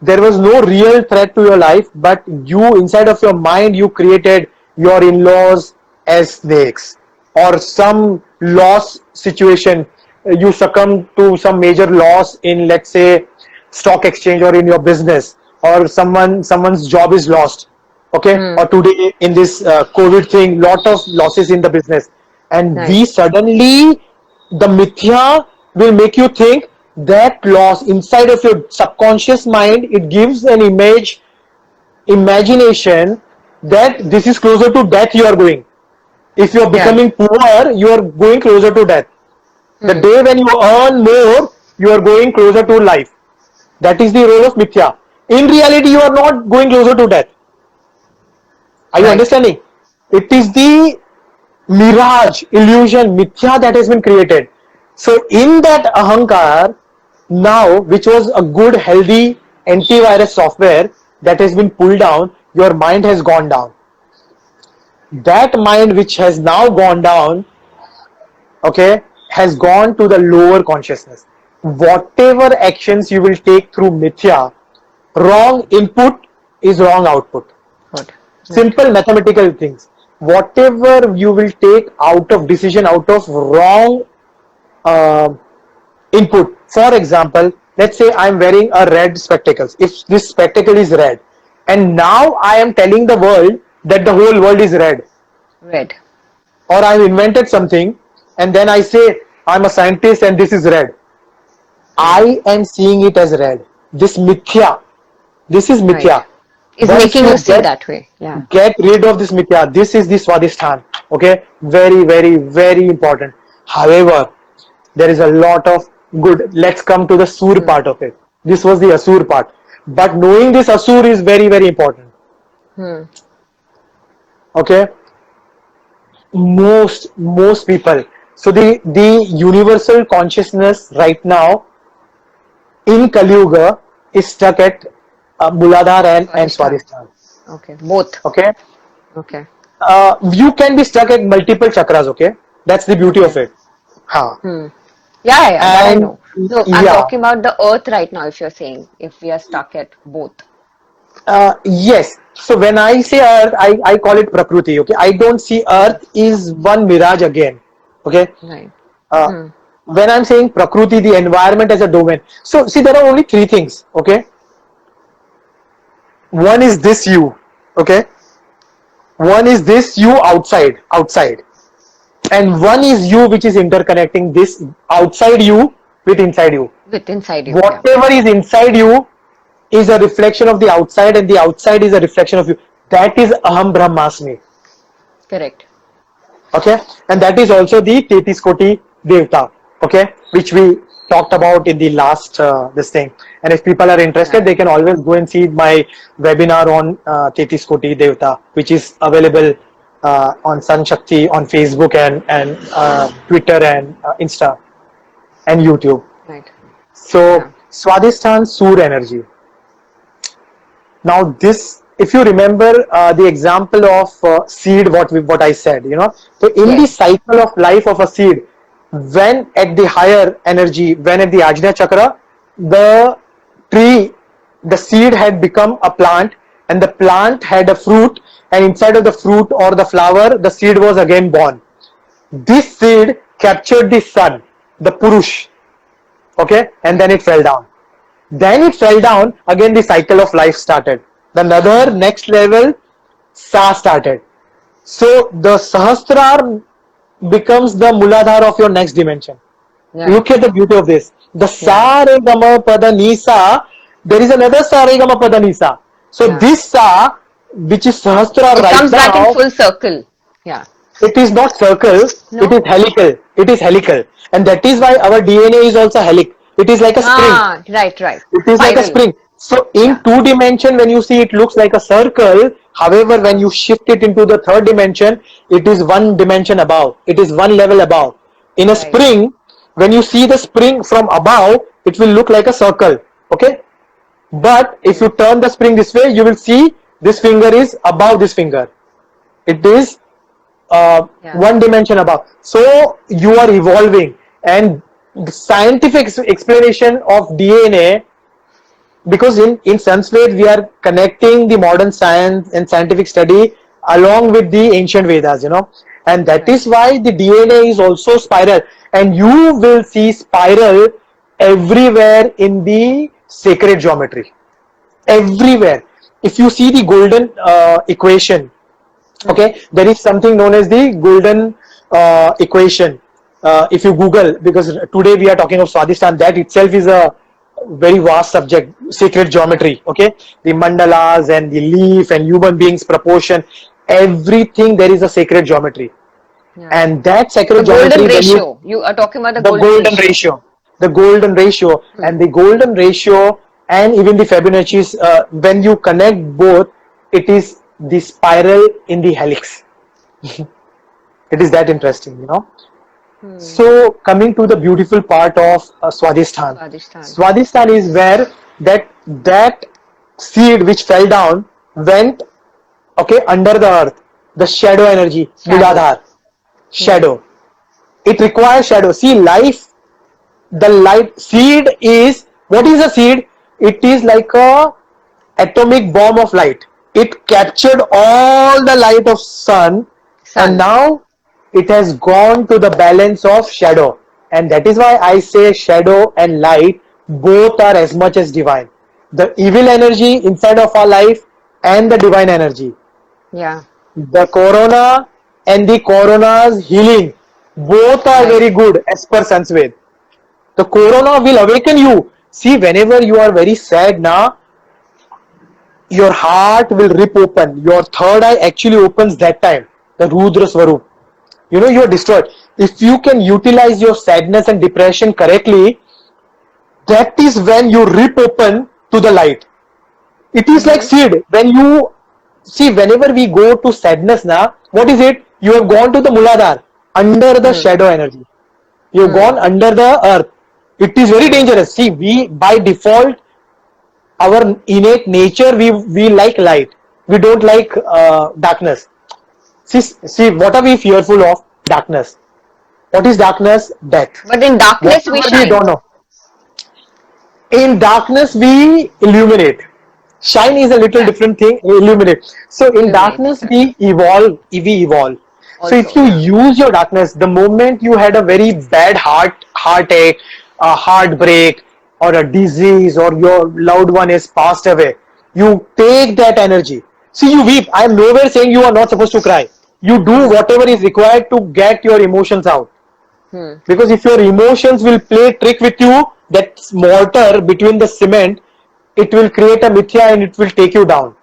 there was no real threat to your life, but you inside of your mind you created your in-laws as snakes, or some loss situation. You succumb to some major loss in, let's say, stock exchange or in your business, or someone's job is lost. Okay, or today in this COVID thing, lot of losses in the business, and Right. we suddenly, the mithya will make you think that loss inside of your subconscious mind, it gives an imagination that this is closer to death you are going. If you are Yeah. becoming poor, you are going closer to death. The day when you earn more, you are going closer to life. That is the role of mithya. In reality, you are not going closer to death. Are you Right. understanding? It is the mirage, illusion, mithya that has been created. So in that ahankar, now, which was a good, healthy antivirus software that has been pulled down, your mind has gone down. That mind which has now gone down, okay, has gone to the lower consciousness. Whatever actions you will take through mithya, wrong input is wrong output. Good. Right. Simple mathematical things. Whatever you will take out of decision, out of wrong uh, input. For example, let's say I'm wearing a red spectacles. If this spectacle is red, and now I am telling the world that the whole world is red, Red. or I've invented something, and then I say I'm a scientist and this is red. I am seeing it as red. This mithya. This is Right. mithya. Is Once making you you see that way. Yeah. get rid of this mithya, this is the Swadhisthana. Okay, very, very, very important. However, there is a lot of good. Let's come to the Sur part of it. This was the Asur part. But knowing this Asur is very, very important. Okay, most people. So the universal consciousness right now in Kali Yuga is stuck at Muladhara and Swadhisthana. Swadhisthana. Okay. Both. Okay, Okay. you can be stuck at multiple chakras. Okay, that's the beauty of Okay. it. Huh. Yeah, yeah, that I And know. No, I'm yeah, talking about the earth right now, if you're saying, if we are stuck at both. yes. So when I say earth, I call it Prakriti. Okay, I don't see earth is one mirage again. Okay, Right. uh, when I'm saying Prakriti, the environment as a domain. So see, there are only three things. Okay, one is this you. Okay, one is this you outside, and one is you which is interconnecting this outside you with inside you. With inside you, yeah. Whatever is inside you is a reflection of the outside, and the outside is a reflection of you. That is Aham Brahmasmi. Correct. Okay, and that is also the Tetis Koti Devta. Okay, which we talked about in the last this thing. And if people are interested, they can always go and see my webinar on Tetis Koti Devta, which is available on Sun Shakti on Facebook and Twitter and Insta and YouTube. Right. So Swadhisthana Sur energy. Now this, if you remember the example of seed, what I said, so in the Yes. cycle of life of a seed, when at the higher energy, when at the Ajna Chakra, the tree, the seed had become a plant, and the plant had a fruit, and inside of the fruit or the flower, the seed was again born. This seed captured the sun, the Purush, okay, and then it fell down. Then it fell down, again the cycle of life started. Another next level, Sa started. So the Sahasrar becomes the Muladhara of your next dimension. Right. Look at the beauty of this. The Sa Re Gama Pada Nisa, there is another Sa Re Gama Pada Nisa. So this Sa, which is Sahasrar It right comes back in now, full circle. Yeah. it is not circle, No? it is helical. It is helical. And that is why our DNA is also helic. It is like a spring. Ah, right, right. It is like a Spiral. spring. So in Yeah. two dimension, when you see it looks like a circle. However, when you shift it into the third dimension, it is one dimension above. It is one level above. In a Right. spring, when you see the spring from above, it will look like a circle. Okay. But if you turn the spring this way, you will see this finger is above this finger. It is one dimension above. So you are evolving, and the scientific explanation of DNA, because in Sanskrit we are connecting the modern science and scientific study along with the ancient Vedas, and that is why the DNA is also spiral, and you will see spiral everywhere in the sacred geometry, everywhere. if you see the golden equation, okay, there is something known as the golden equation. If you Google, because today we are talking of Swadhisthana, that itself is a very vast subject, sacred geometry, okay, the mandalas and the leaf and human beings proportion, everything, there is a sacred geometry. Yeah. And that The sacred golden geometry, when ratio. You are talking about the the golden golden ratio. ratio, the golden ratio, and the golden ratio, and even the Fibonacci's, when you connect both, it is the spiral in the helix. It is that interesting, you know. So coming to the beautiful part of Swadhisthana. Swadhisthana. Swadhisthana is where that seed which fell down went, okay, under the earth, the shadow energy, Shadow. Muladhar, shadow. It requires shadow. See, life, the light seed is, what is a seed? It is like a atomic bomb of light. It captured all the light of sun, Sun. and now it has gone to the balance of shadow, and that is why I say shadow and light both are as much as divine. The evil energy inside of our life and the divine energy, Yeah. the corona and the corona's healing, both are Right. very good as per Sansved. The corona will awaken you. See, whenever you are very sad now, your heart will rip open. Your third eye actually opens that time. The Rudra Swarup. You know, you are destroyed. If you can utilize your sadness and depression correctly, that is when you rip open to the light. It is like seed. When you see, whenever we go to sadness now, what is it? You have gone to the Muladhar, under the shadow energy. You have gone under the earth. It is very dangerous. See, we by default, our innate nature, we like light. We don't like darkness. See, what are we fearful of? Darkness. What is darkness? Death. But in darkness we Whatever we shine. don't know. In darkness we illuminate. Shine is a little different thing. Illuminate. So in Illuminate, darkness correct. we evolve. We evolve. So if Also, you yeah. use your darkness, the moment you had a very bad heartache, a heartbreak, or a disease, or your loved one is passed away, you take that energy. See, you weep. I am nowhere saying you are not supposed to cry. You do whatever is required to get your emotions out. Because if your emotions will play trick with you, that mortar between the cement, it will create a mithya and it will take you down.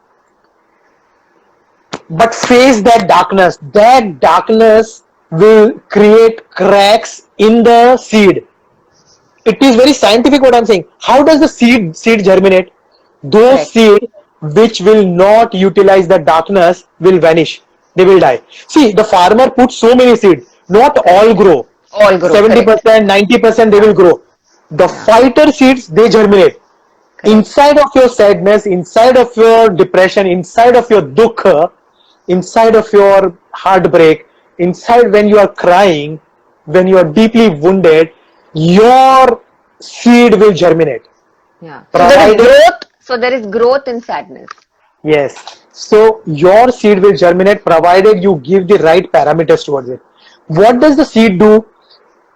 But face that darkness. That darkness will create cracks in the seed. It is very scientific what I'm saying. How does the seed germinate? Those Correct. seed which will not utilize the darkness will vanish. They will die. See, the farmer puts so many seeds. Not all grow. All grow, correct. 70%, 90% they will grow. The fighter seeds, they germinate. Correct. Inside of your sadness, inside of your depression, inside of your dukkha, inside of your heartbreak, inside when you are crying, when you are deeply wounded, your seed will germinate. Yeah. So there is Provided, growth. So there is growth in sadness. yes. So your seed will germinate provided you give the right parameters towards it. What does the seed do?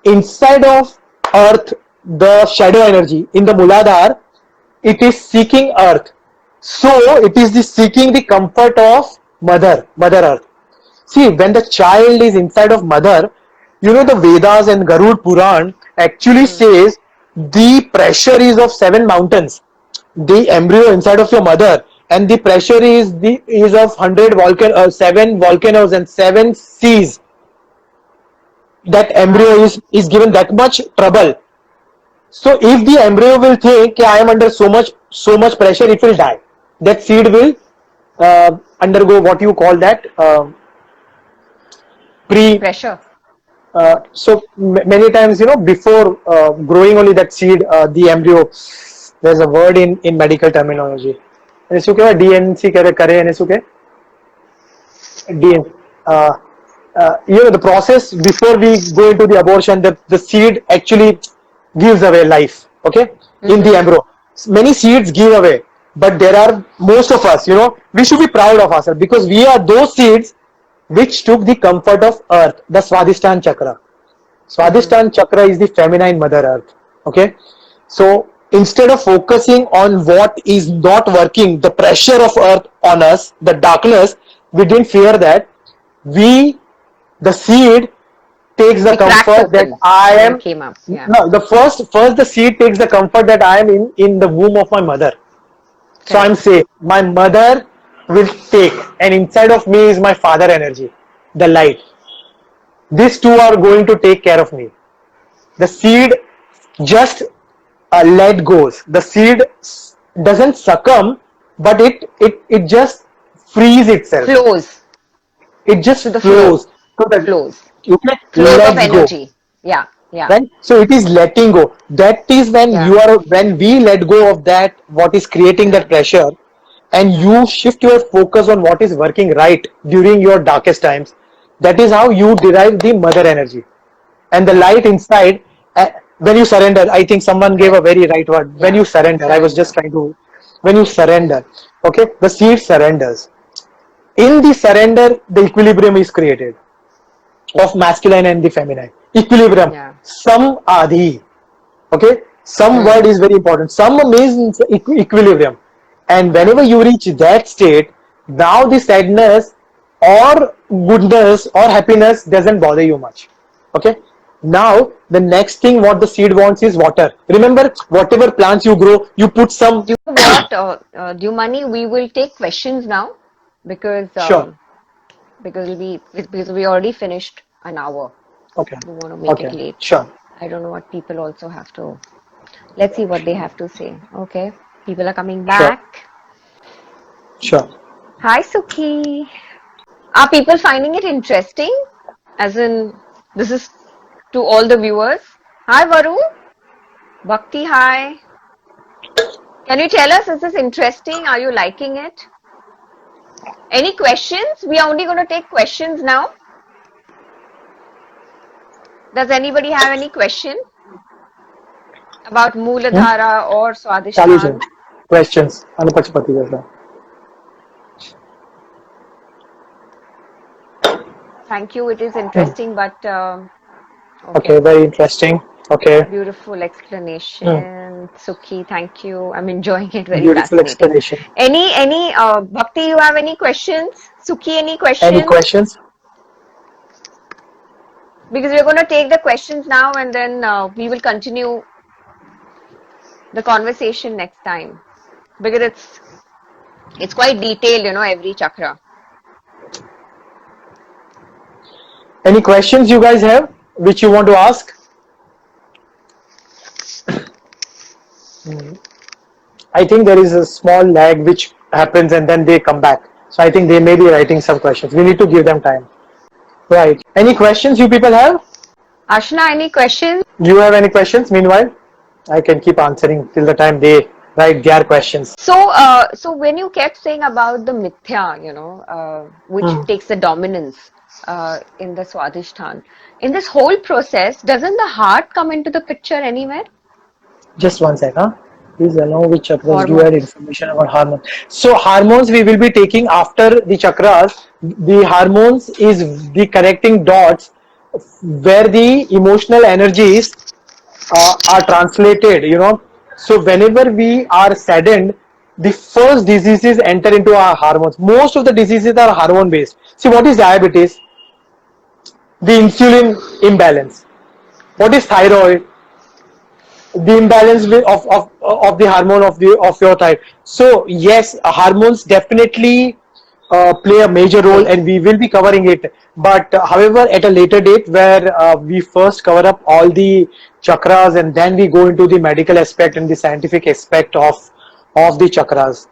Inside of earth, the shadow energy in the Muladhar, it is seeking earth. So it is the seeking the comfort of mother earth. See, when the child is inside of mother, you know, the Vedas and Garud Puran actually says the pressure is of 7 mountains. The embryo inside of your mother, and the pressure is of 7 volcanoes and 7 seas. That embryo is given that much trouble. So if the embryo will think I am under so much pressure, it will die. That seed will undergo what you call that pre. Pressure. So many times, you know, before growing only that seed, the embryo. There's a word in medical terminology. એને શું કહેવાય? DNC કરે એને શું કહે? DN. You know, the process before we go into the abortion, the seed actually gives away life, okay, in the embryo. Many seeds give away, but there are most of us, you know, we should be proud of ourselves because we are those seeds which took the comfort of earth, the Swadhisthana chakra. Swadhisthana chakra is the feminine mother earth, okay. So instead of focusing on what is not working, the pressure of earth on us, the darkness, we didn't fear that. We, the seed, takes the We cracked comfort that open I and it am. came up. Yeah. No, the first the seed takes the comfort that I am in the womb of my mother. So I'm Correct. safe. My mother will take, and inside of me is my father energy, the light. These two are going to take care of me. The seed just let goes. The seed doesn't succumb, but it just frees itself. Flows It just to the flows flow. to the, Flows. okay, Flows of let's go, energy. Yeah. Yeah. right? So it is letting go. That is Yeah. when we let go of that what is creating Yeah. that pressure, and Yeah. you shift your focus on what is working right during your darkest times. That is how you derive the mother energy and the Yeah. light inside. When you surrender, I think someone gave a Correct. very right word. When Yeah. you surrender, I was just Surrender. trying to, when you surrender, okay, the seed surrenders. In the surrender, the equilibrium is created of masculine and the feminine. Equilibrium. Yeah. Some adhi. Okay. Some word Hmm. is very important. Some means equilibrium. And Yeah. whenever you reach that state, now the sadness or goodness or happiness doesn't bother you much. Okay. Now the next thing what the seed wants is water. Remember, whatever plants you grow, you put some. You know what, Money, we will take questions now because Sure. we already finished an hour. Okay. We want to make it Okay. late. Sure. I don't know what people also have to. Let's see what they have to say. Okay, people are coming Sure. back. Sure. Hi, Suki. Are people finding it interesting? As in, this is to all the viewers. Hi, Varu. Bhakti, hi. Can you tell us, is this interesting? Are you liking it? Any questions? We are only going to take questions now. Does anybody have any question about Hmm? Mooladhara or चालू है Swadhishthan? questions अनुपचपति जैसा. Thank you. It is interesting, but Okay, okay. very interesting. Okay. Beautiful Hmm. explanation, Sukhi. Thank you. I'm enjoying it. Very Beautiful fascinating. explanation. Any Bhakti, you have any questions? Sukhi, any Any questions? questions? Because we're going to take the questions now and then we will continue the conversation next time. Because it's quite detailed, every chakra. Any questions you guys have which you want to ask? I think there is a small lag which happens and then they come back. So I think they may be writing some questions. We need to give them time. Right. Any questions you people have? Ashna, any questions? You have any questions? Meanwhile, I can keep answering till the time they write their questions. So when you kept saying about the mithya, which Hmm. takes the dominance in the Swadhishthan, in this whole process, doesn't the heart come into the picture anywhere? Just one sec, huh? Please allow which chakras do add Hormones. information about hormones. So hormones we will be taking after the chakras. The hormones is the connecting dots where the emotional energies are translated. So whenever we are saddened, the first diseases enter into our hormones. Most of the diseases are hormone based. See, what is diabetes? The insulin imbalance. What is thyroid? The imbalance of the hormone of your thyroid. So yes, hormones definitely play a major role, Play. and we will be covering it. But however, at a later date, where we first cover up all the chakras, and then we go into the medical aspect and the scientific aspect of the chakras.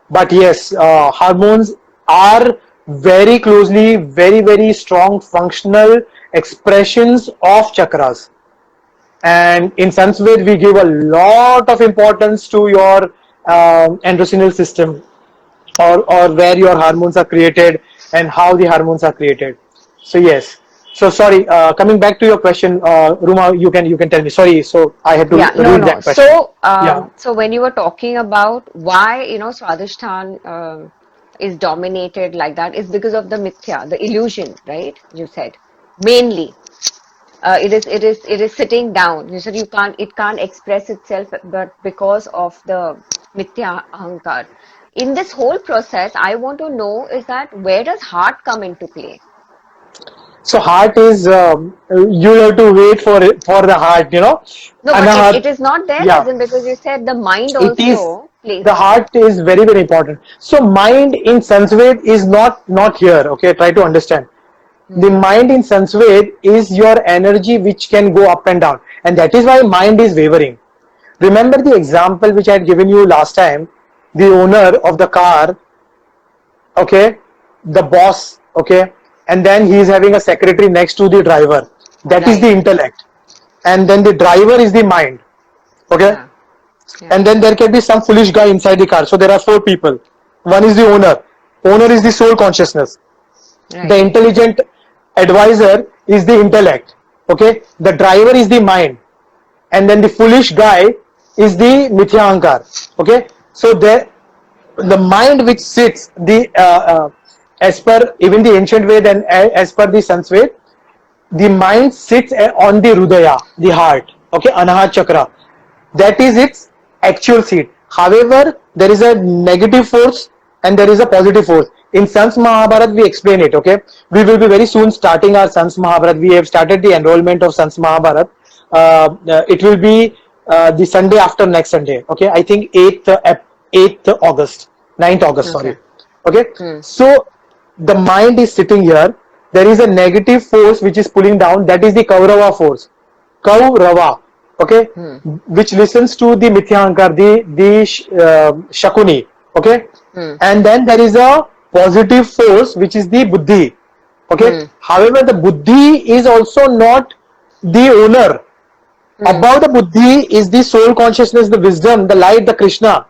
But yes, hormones are very closely, very very strong functional expressions of chakras, and in Sanskrit we give a lot of importance to your endocrine system, or where your hormones are created and how the hormones are created. So yes. So sorry, coming back to your question, Ruma, you can tell me. Sorry, so I had to Yeah, no, read no. that question. Yeah. So when you were talking about why, Swadhishthan is dominated like that, is because of the mithya, the illusion, right? You said mainly. it is sitting down. You said it can't express itself, but because of the mithya ahankar. In this whole process, I want to know is that where does heart come into play? So heart is you have to wait for it, for the heart, No, but anahat. it is not there Yeah, as in because you said the mind it is. also The plays. heart is very very important. So mind in Sanskrit is not here. Okay, try to understand. The Hmm. mind in Sanskrit is your energy which can go up and down, and that is why mind is wavering. Remember the example which I had given you last time. The owner of the car, okay, the boss, okay, and then he is having a secretary next to the driver. That is the Right. intellect, and then the driver is the mind, okay, Yeah. Yeah. and then there can be some foolish guy inside the car. So there are four people. One is the owner. Owner is the soul consciousness. The Right. intelligent advisor is the intellect, okay. The driver is the mind, and then the foolish guy is the mithya ahankar, okay. So there, the mind which sits as per even the ancient Ved and as per the Sanskrit, the mind sits on the Hridaya, the heart, okay, Anahat Chakra. That is its actual seat. However, there is a negative force and there is a positive force. In Sans Mahabharat, we explain it, okay. We will be very soon starting our Sans Mahabharat. We have started the enrollment of Sans Mahabharat. It will be the Sunday after next Sunday, okay. I think 8th August, 9th August, Okay. sorry, okay. Hmm. So the mind is sitting here. There is a negative force which is pulling down. That is the Kaurava force. Kaurava, okay, Hmm. which listens to the Mithyankar, the Shakuni, okay, Hmm. and then there is a positive force which is the Buddhi, okay. Hmm. However, the Buddhi is also not the owner. Hmm. Above the Buddhi is the soul consciousness, the wisdom, the light, the Krishna,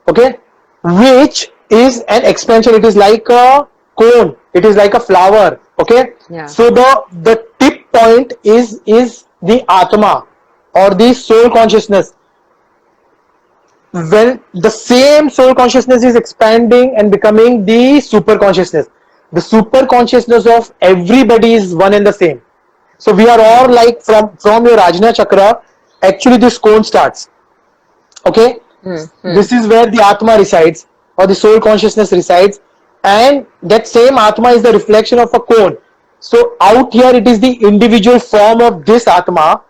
okay, which is an expansion. It is like a cone, it is like a flower, okay. Yeah. So the tip point is the Atma or the soul consciousness. When the same soul consciousness is expanding and becoming the super consciousness, the super consciousness of everybody is one and the same. So we are all Hmm. like from your Ajna Chakra, actually this cone starts, okay. Hmm. Hmm. This is where the Atma resides or the soul consciousness resides, and that same Atma is the reflection of a cone. So out here it is the individual form of this Atma,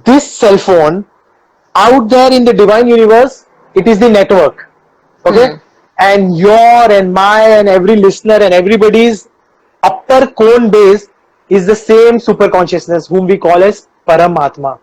this cell phone. Out there in the divine universe, it is the network, okay. Hmm. And your and my and every listener and everybody's upper cone base is the same super consciousness whom we call as Paramatma.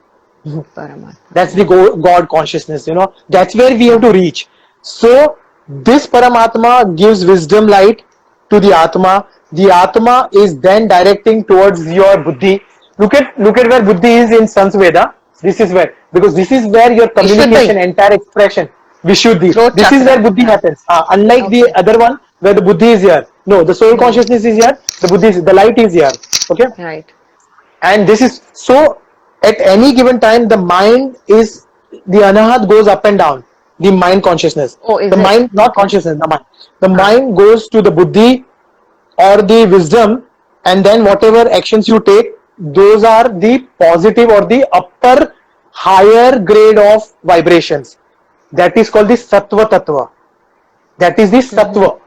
Paramatma. That's the Yeah. God consciousness, that's where we have Yeah. to reach. So this Paramatma gives wisdom light to the Atma is then directing towards your Buddhi. Look at where Buddhi is in Sansveda. This is where, because this is where your Vishuddhi. communication, entire expression, Vishuddhi, Throat this is where chakra. Buddhi Yeah. happens, unlike the Okay. other one where the Buddhi is here. No, the soul Hmm. consciousness is here, the Buddhi is, the light is here, okay. Right. And this is so, at any given time the mind is, the anahat goes up and down, the mind consciousness, Oh, the is it? mind, not Okay. consciousness, the Ah. mind goes to the buddhi or the wisdom, and then whatever actions you take, those are the positive or the upper higher grade of vibrations. That is called the sattva tattva. That is the Mm-hmm. sattva.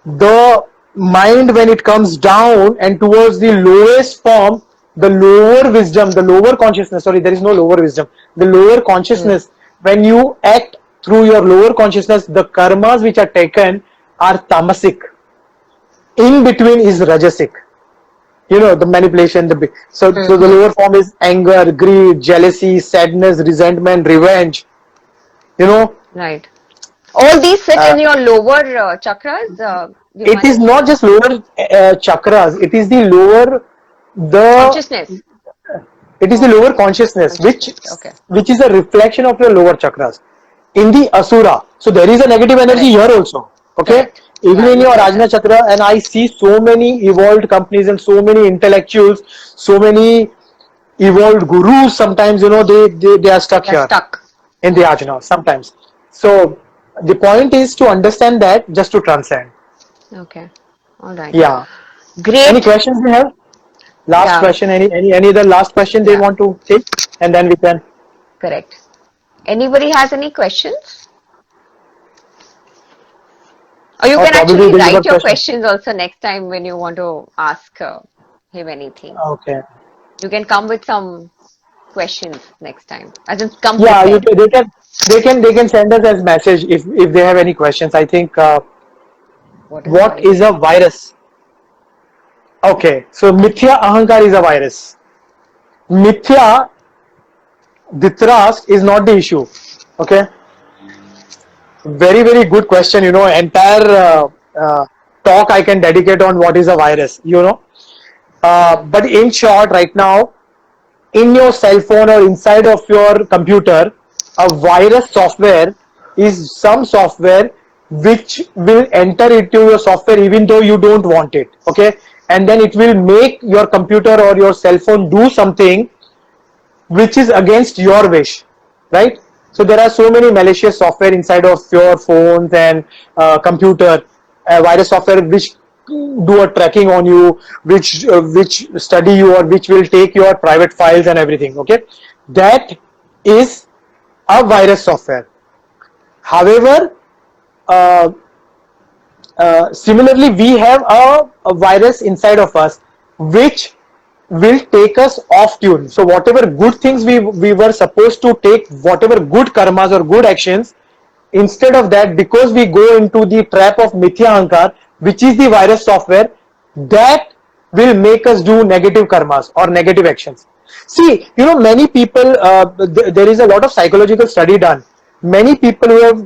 The mind, when it comes down and towards the lowest form, the lower wisdom, the lower consciousness, sorry, there is no lower wisdom, the lower Hmm. consciousness, when you act through your lower consciousness, the karmas which are taken are tamasic. In between is rajasic, the manipulation, so the Mm-hmm. lower form is anger, greed, jealousy, sadness, resentment, revenge, you know Right. All these sit uh, in your lower chakras, it is Yuvani? not just lower chakras, it is the lower, the Consciousness. it is the Okay. lower consciousness which Consciousness. Okay. which is a reflection of your lower chakras in the asura. So there is a negative energy Correct. here also, okay. Correct. Even Yeah, in you your said Ajna that. Chakra, and I see so many evolved companies and so many intellectuals, so many evolved gurus, sometimes they are stuck They're here stuck. in the Hmm. Ajna sometimes. So the point is to understand that, just to transcend. Okay. All right. Yeah. Any Great. questions you have? Last Yeah, question. Any other last question they yeah, want to take, and then we can. correct. Anybody has any questions? Or you Or can probably actually there is a write your question. questions also next time when you want to ask him anything. Okay. You can come with some questions next time, as in come Yeah, prepared. they can send us as message if they have any questions. I think What is a what virus? is a virus? Okay, so Mithya Ahankar is a virus. Mithya Dhritarashtra is not the issue. Okay, very good question. Entire talk I can dedicate on what is a virus. Hmm. But in short, right now, in your cell phone or inside of your computer, a virus software is some software which will enter into your software even though you don't want it. Okay, and then it will make your computer or your cell phone do something which is against your wish, right? So there are so many malicious software inside of your phones and computer, virus software which do a tracking on you, which study you or which will take your private files and everything. Okay, that is a virus software. However, uh, similarly, we have a virus inside of us which will take us off tune. So whatever good things we were supposed to take, whatever good karmas or good actions, instead of that, because we go into the trap of mithya ahankar, which is the virus software, that will make us do negative karmas or negative actions. See, many people, there is a lot of psychological study done. Many people who have,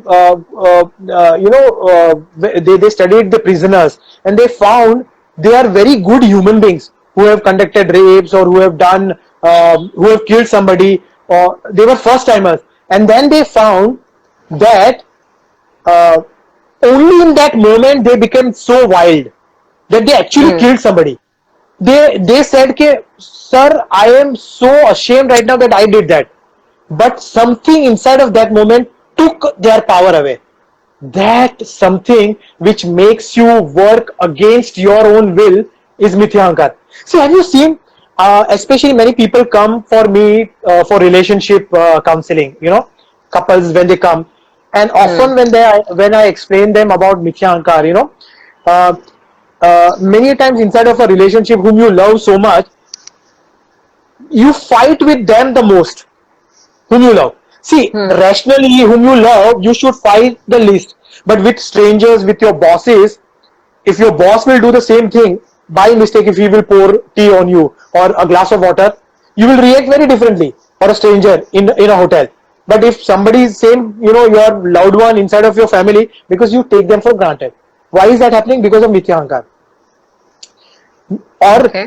they studied the prisoners and they found they are very good human beings who have conducted rapes or who have done, who have killed somebody, or they were first timers. And then they found that uh, only in that moment they became so wild that they actually Hmm. killed somebody. They said कि, sir, I am so ashamed right now that I did that, but something inside of that moment took their power away. That something which makes you work against your own will is mithyahankar. So have you seen, especially many people come for me for relationship counseling, couples when they come, and Hmm. often when I explain them about mithyahankar, uh, many times inside of a relationship whom you love so much, you fight with them the most whom you love. See, Hmm. rationally, whom you love, you should fight the least. But with strangers, with your bosses, if your boss will do the same thing by mistake, if he will pour tea on you or a glass of water, you will react very differently. Or a stranger in a hotel. But if somebody is same, your loved one inside of your family, because you take them for granted. Why is that happening? Because of mithya ahankar. Or Okay.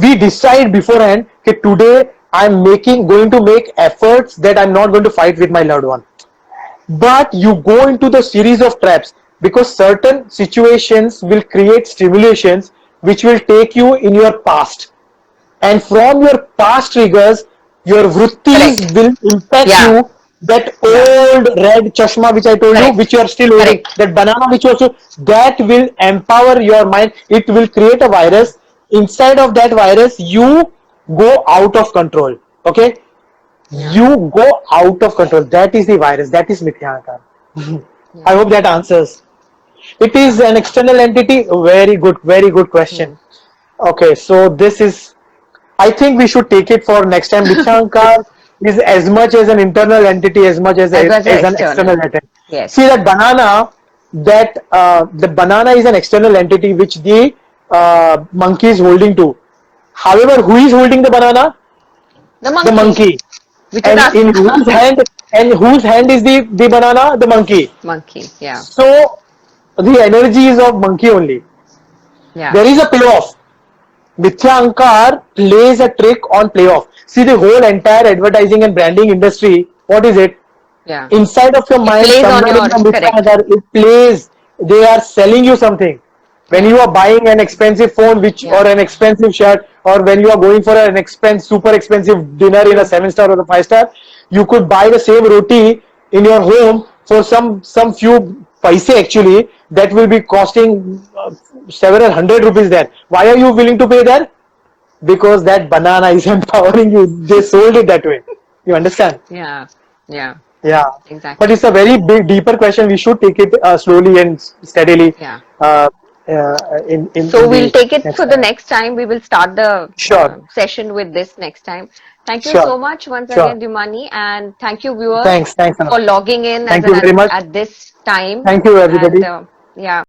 we decide beforehand that today I'm going to make efforts that I'm not going to fight with my loved one, but you go into the series of traps because certain situations will create stimulations which will take you in your past, and from your past triggers your vrittis Correct. will impact Yeah. you. That Yeah. old red chashma which I told you, Correct. which you are still holding, Correct. that banana which you also, that will empower your mind. It will create a virus. Inside of that virus you go out of control. Okay, Yeah. you go out of control. That is the virus. That is mithyankar. I Yeah. hope that answers. It is an external entity. Very good question. Hmm. Okay, so this is, I think we should take it for next time. Mithyankar is as much as an internal entity as much As well as as an external. external entity. See Yes. that banana, that the banana is an external entity which the monkey is holding to. However, who is holding the banana? The The monkey, monkey. which is And us. in whose hand is the banana? The monkey. Monkey. Yeah. So the energy is of monkey only. Yeah. There is a payoff. Mithya Ankar plays a trick on playoff. See the whole entire advertising and branding industry. What is it? Yeah. Inside of your It mind, plays on somebody your in a Mithya correct. Ankar, it plays. They are selling you something. When Yeah. you are buying an expensive phone, which Yeah. or an expensive shirt, or when you are going for an super expensive dinner in a True. 7 star or a 5 star, you could buy the same roti in your home for some few paise actually. That will be costing several hundred rupees there. Why are you willing to pay there? because that banana is empowering you. They sold it that way. You understand? Yeah. Yeah. Yeah. But Exactly. it's a very big, deeper question. We should take it slowly and steadily Yeah. uh, So in we'll the take it next for the time. next time. We will start the Sure. session with this next time. Thank you Sure. so much once Sure. again, Dhumani, and thank you viewers Thanks. Thanks a lot. for logging in as Thank you an very much. at this time. Thank you, And everybody. yeah.